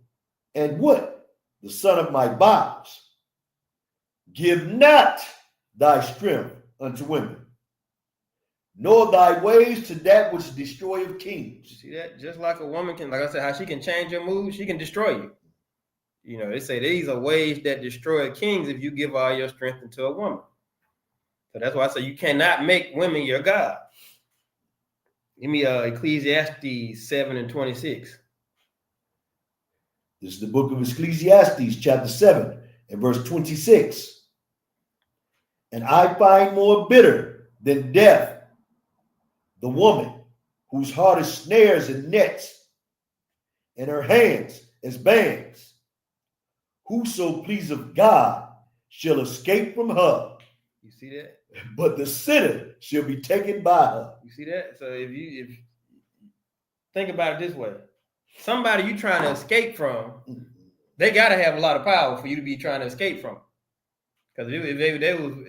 D: and what the son of my bowels? Give not thy strength unto women, nor thy ways to that which destroyeth kings.
C: You see that? Just like a woman can, like I said, how she can change your mood, she can destroy you. You know, they say these are ways that destroy kings if you give all your strength into a woman. So that's why I say you cannot make women your God. Give me Ecclesiastes 7 and 26.
D: This is the book of Ecclesiastes, chapter 7 and verse 26. And I find more bitter than death the woman whose heart is snares and nets, and her hands as bands. Whoso pleaseth God shall escape from her.
C: You see that?
D: But the sinner shall be taken by her.
C: You see that? So if you think about it this way, somebody you trying to escape from, they gotta have a lot of power for you to be trying to escape from. Because if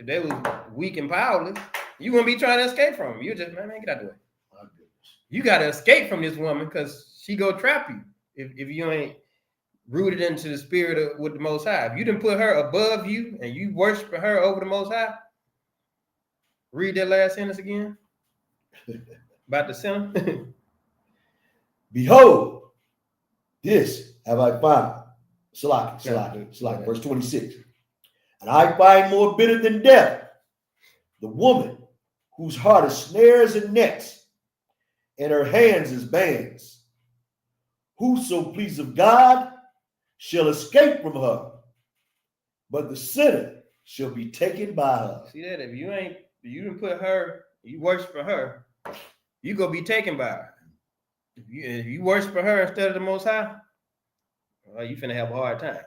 C: they was weak and powerless, you wouldn't be trying to escape from them. You just, man, get out the way. You gotta escape from this woman because she go trap you if you ain't rooted into the spirit with the Most High. If you didn't put her above you and you worship her over the Most High, read that last sentence again about the sinner.
D: Behold, this have I found. Salaki, verse 26. And I find more bitter than death the woman whose heart is snares and nets, and her hands is bands. Whoso pleaseth God shall escape from her, but the sinner shall be taken by her.
C: See that? If you didn't put her, you worship for her, you gonna be taken by her. If you worship for her instead of the Most High, well, you finna have a hard time.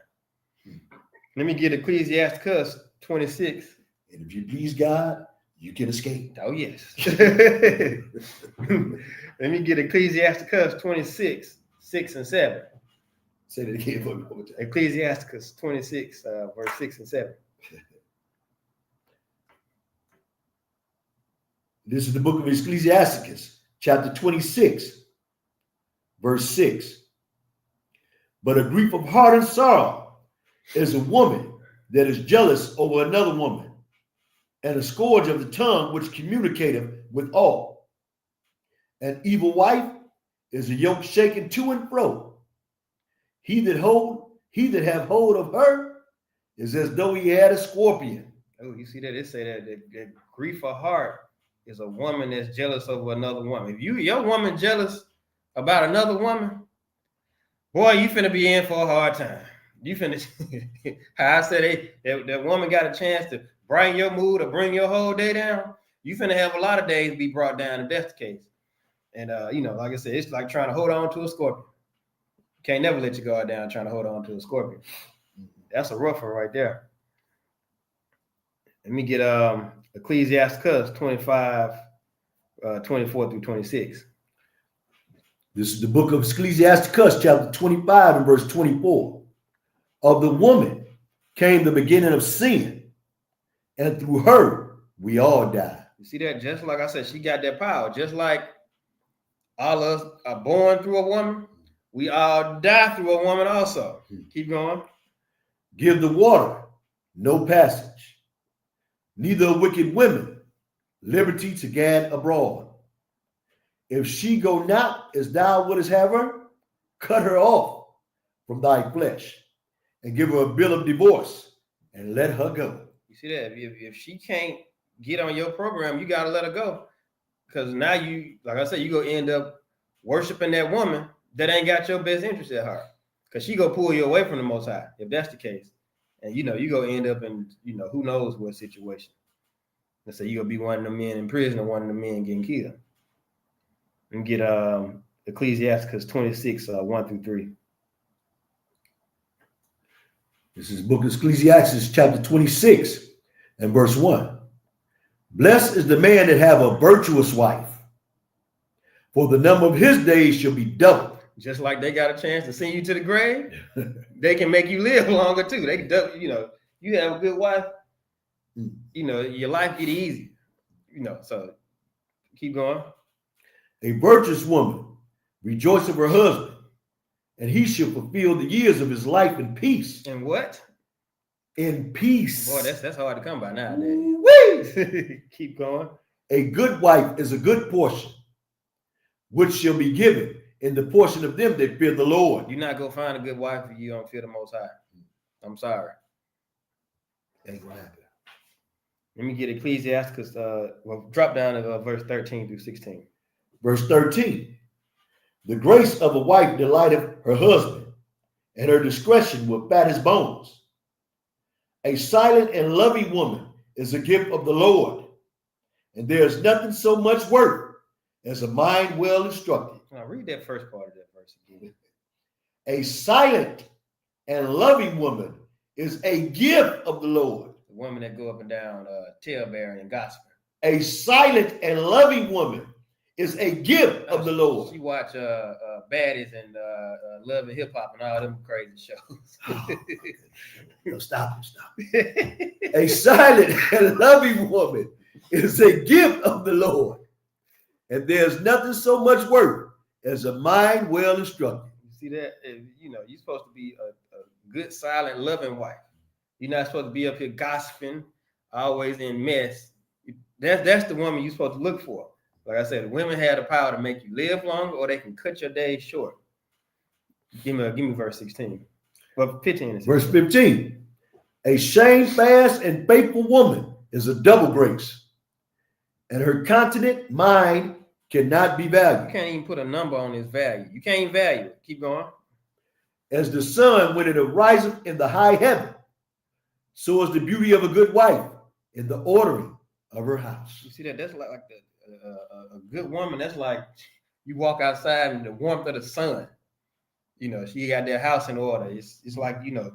C: Let me get Ecclesiastes 26.
D: And if you please God, you can escape.
C: Oh, yes. Let me get Ecclesiastes 26, 6 and 7.
D: Say that again for me.
C: Ecclesiastes 26, verse 6 and 7.
D: This is the book of Ecclesiastes, chapter 26, verse 6. But a grief of heart and sorrow is a woman that is jealous over another woman, and a scourge of the tongue which communicateth with all. An evil wife is a yoke shaken to and fro. He that have hold of her is as though he had a scorpion.
C: Oh, you see that? It say that grief of heart is a woman that's jealous over another woman. If your woman jealous about another woman, boy, you finna be in for a hard time. You finna, how I said that woman got a chance to bring your mood or bring your whole day down. You finna have a lot of days be brought down if that's the case. And you know, like I said, it's like trying to hold on to a scorpion. You can't never let your guard down trying to hold on to a scorpion. That's a rough one right there. Let me get Ecclesiastes 25, 24 through 26.
D: This is the book of Ecclesiastes, chapter 25 and verse 24. Of the woman came the beginning of sin, and through her we all die.
C: You see that? Just like I said, she got that power. Just like all of us are born through a woman, we all die through a woman also. Keep going.
D: Give the water no passage, neither wicked women liberty to gad abroad. If she go not as thou wouldest have her, cut her off from thy flesh, and give her a bill of divorce, and let her go.
C: You see that? If she can't get on your program, you got to let her go. Because now you, like I said, you go end up worshiping that woman that ain't got your best interest at heart. Because she go pull you away from the Most High, if that's the case. And, you know, you go end up in, you know, who knows what situation. Let's say you gonna be one of the men in prison or one of the men getting killed. And get Ecclesiastes 26, 1 through 3.
D: This is the book of Ecclesiastes, chapter 26 and verse 1. Blessed is the man that have a virtuous wife, for the number of his days shall be doubled.
C: Just like they got a chance to send you to the grave, they can make you live longer too. They can double, you know, you have a good wife, you know, your life get easy, you know, so keep going.
D: A virtuous woman rejoice of her husband, and he shall fulfill the years of his life in peace.
C: And what?
D: In peace.
C: Boy, that's hard to come by nowadays. Keep going.
D: A good wife is a good portion, which shall be given in the portion of them that fear the Lord.
C: You're not gonna find a good wife if you don't fear the Most High. I'm sorry.
D: Ain't gonna happen.
C: Let me get Ecclesiastes, drop down to verse 13 through 16.
D: Verse 13. The grace of a wife delighteth her husband, and her discretion will fat his bones. A silent and loving woman is a gift of the Lord, and there is nothing so much worth as a mind well instructed.
C: Now read that first part of that verse again.
D: A silent and loving woman is a gift of the Lord.
C: The woman that go up and down tale-bearing and gospel.
D: A silent and loving woman is a gift of the Lord.
C: She watch Baddies and Love and Hip Hop and all them crazy shows.
D: Oh, no, stop. A silent and loving woman is a gift of the Lord, and there's nothing so much worth as a mind well instructed.
C: You see that? You know, you're supposed to be a good, silent, loving wife. You're not supposed to be up here gossiping, always in mess. That's the woman you're supposed to look for. Like I said, women have the power to make you live longer, or they can cut your days short. Give me verse 16. Well, 15.
D: Verse 15. A shamefast and faithful woman is a double grace, and her continent mind cannot be valued.
C: You can't even put a number on its value. You can't value it. Keep going.
D: As the sun when it ariseth in the high heaven, so is the beauty of a good wife in the ordering of her house.
C: You see that? That's like a good woman. That's like you walk outside in the warmth of the sun. You know, she got their house in order. It's like, you know,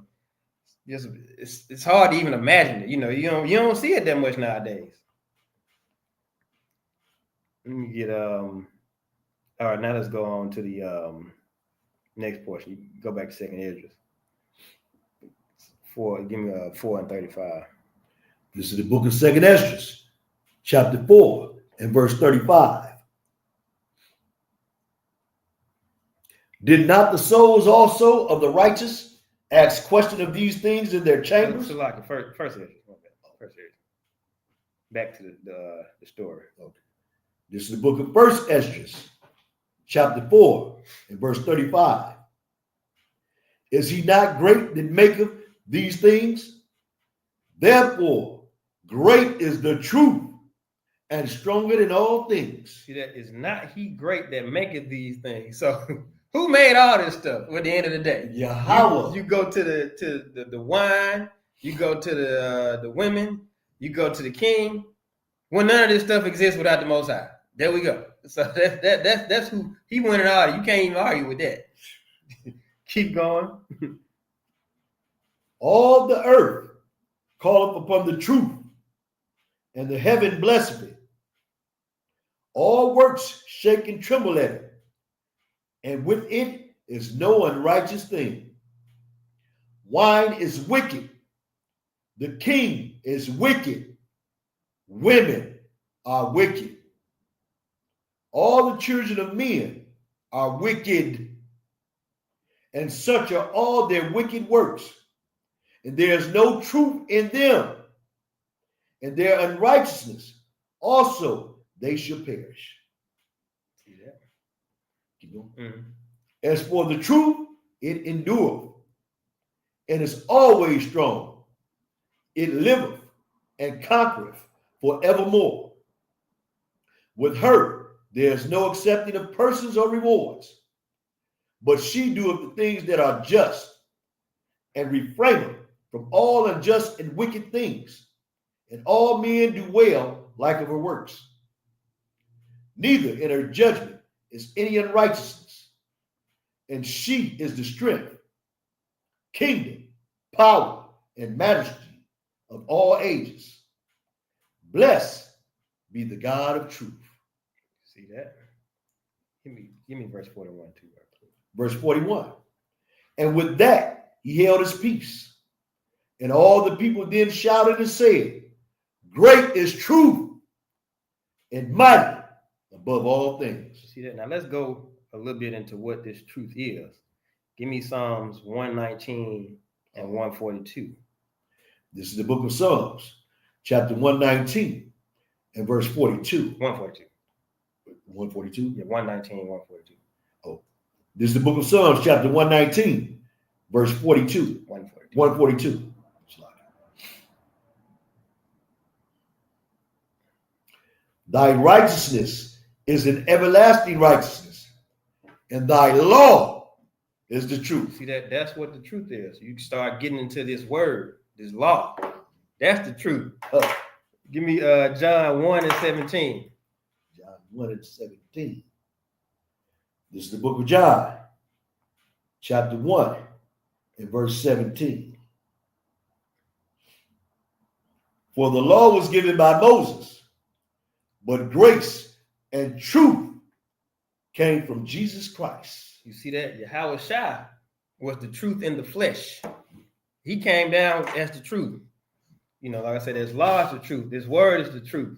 C: it's hard to even imagine it. You know, you don't see it that much nowadays. Let me get all right, now let's go on to the next portion. You go back to 2nd Esdras. Give me 4 and 35.
D: This is the book of 2nd Esdras, chapter 4 and verse 35. Did not the souls also of the righteous ask question of these things in their chambers?
C: So like the first Esdras. Back to the story.
D: Okay. This is the book of 1st Esdras, chapter 4 and verse 35. Is he not great that maketh these things? Therefore, great is the truth and stronger than all things.
C: See, that is not he great that maketh these things. So who made all this stuff at the end of the day?
D: Yahweh.
C: You go to the wine, you go to the women, you go to the king. Well, none of this stuff exists without the Most High. There we go. So that's who he went and all. You can't even argue with that. Keep going.
D: All the earth calleth upon the truth, and the heaven blesseth it. All works shake and tremble at it, and with it is no unrighteous thing. Wine is wicked. The king is wicked. Women are wicked. All the children of men are wicked, and such are all their wicked works. And there is no truth in them, and their unrighteousness also they shall perish.
C: See that?
D: Keep going.
C: Mm-hmm.
D: As for the truth, it endureth, and is always strong. It liveth and conquereth forevermore. With her, there is no accepting of persons or rewards, but she doeth the things that are just, and refraineth from all unjust and wicked things. And all men do well like of her works. Neither in her judgment is any unrighteousness. And she is the strength, kingdom, power, and majesty of all ages. Blessed be the God of truth.
C: See that? Give me verse 41 too.
D: Verse 41. And with that he held his peace. And all the people then shouted and said, Great is truth and mighty above all things.
C: See that? Now let's go a little bit into what this truth is. Give me Psalms 119 and 142.
D: This is the book of Psalms, chapter 119 and verse 42.
C: 142.
D: 142?
C: Yeah, 119 and 142.
D: Oh, this is the book of Psalms, chapter 119, verse 42.
C: 142.
D: 142. Thy righteousness is an everlasting righteousness, and thy law is the truth.
C: See that? That's what the truth is. You start getting into this word, this law. That's the truth. Give me John 1 and 17.
D: John 1 and 17. This is the book of John, chapter 1 and verse 17. For the law was given by Moses, but grace and truth came from Jesus Christ.
C: You see that? Yahweh Shai was the truth in the flesh. He came down as the truth. You know, like I said, there's law is the truth. This word is the truth.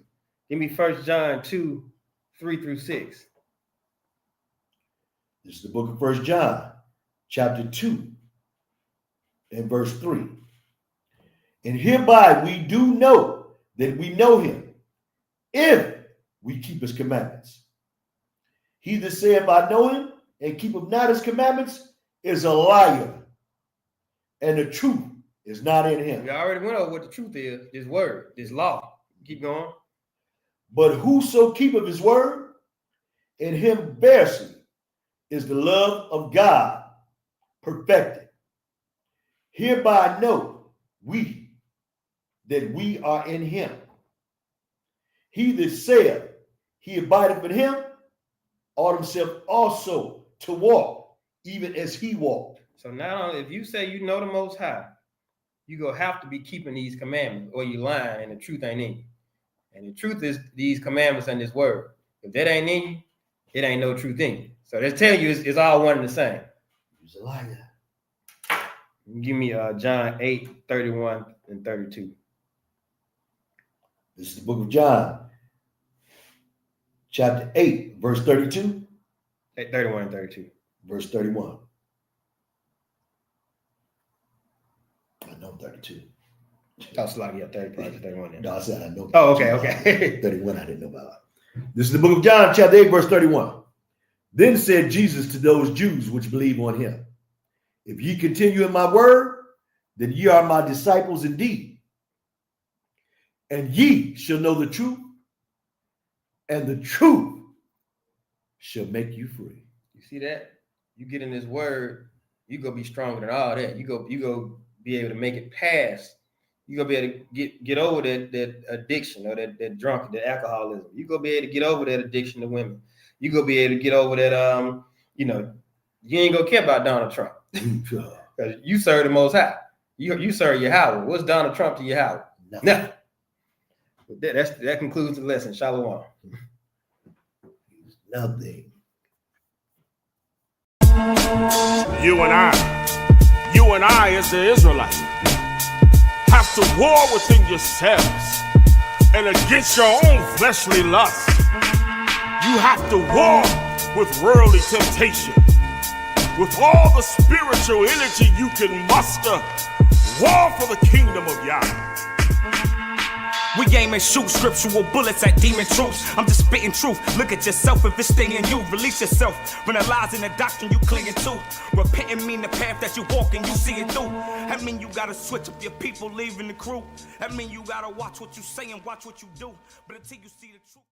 C: Give me 1 John 2, 3 through 6.
D: This is the book of 1 John, chapter 2, and verse 3. And hereby we do know that we know him, if we keep his commandments. He that saith, I know him, and keepeth not his commandments, is a liar, and the truth is not in him.
C: We already went over what the truth is, this word, this law. Keep going.
D: But whoso keepeth his word, in him verily is the love of God perfected. Hereby know we that we are in him. He that saith he abideth in him ought himself also to walk, even as he walked.
C: So now if you say you know the Most High, you're going to have to be keeping these commandments, or you lying and the truth ain't in you. And the truth is these commandments and this word. If that ain't in you, it ain't no truth in you. So they're telling you it's all one and the same.
D: He's a liar.
C: Give me John 8, 31 and 32.
D: This is the book of John, chapter 8, verse 32.
C: 31 and 32.
D: Verse 31. I know 32.
C: Oh, slide, yeah, 30, 31. Then.
D: No, I said I know.
C: Oh, okay.
D: 31 I didn't know about. This is the book of John, chapter 8, verse 31. Then said Jesus to those Jews which believe on him, if ye continue in my word, then ye are my disciples indeed. And ye shall know the truth, and the truth shall make you free.
C: You see that? You get in this word, you gonna be stronger than all that. You go be able to make it past. You gonna be able to get over that addiction or that drunk, that alcoholism. You gonna be able to get over that addiction to women. You gonna be able to get over that you ain't gonna care about Donald Trump. Because you serve the Most High. You serve Yahweh. What's Donald Trump to Yahweh? Nothing. That concludes the lesson. Shalom.
D: Nothing.
A: You and I as the Israelite, have to war within yourselves and against your own fleshly lust. You have to war with worldly temptation, with all the spiritual energy you can muster. War for the kingdom of Yah.
B: We aim and shoot scriptural bullets at demon troops. I'm just spitting truth. Look at yourself if it's staying you. Release yourself when the lies and the doctrine you clinging to. Repenting mean the path that you walk and you see it through. That mean you gotta switch up your people leaving the crew. That mean you gotta watch what you say and watch what you do. But until you see the truth.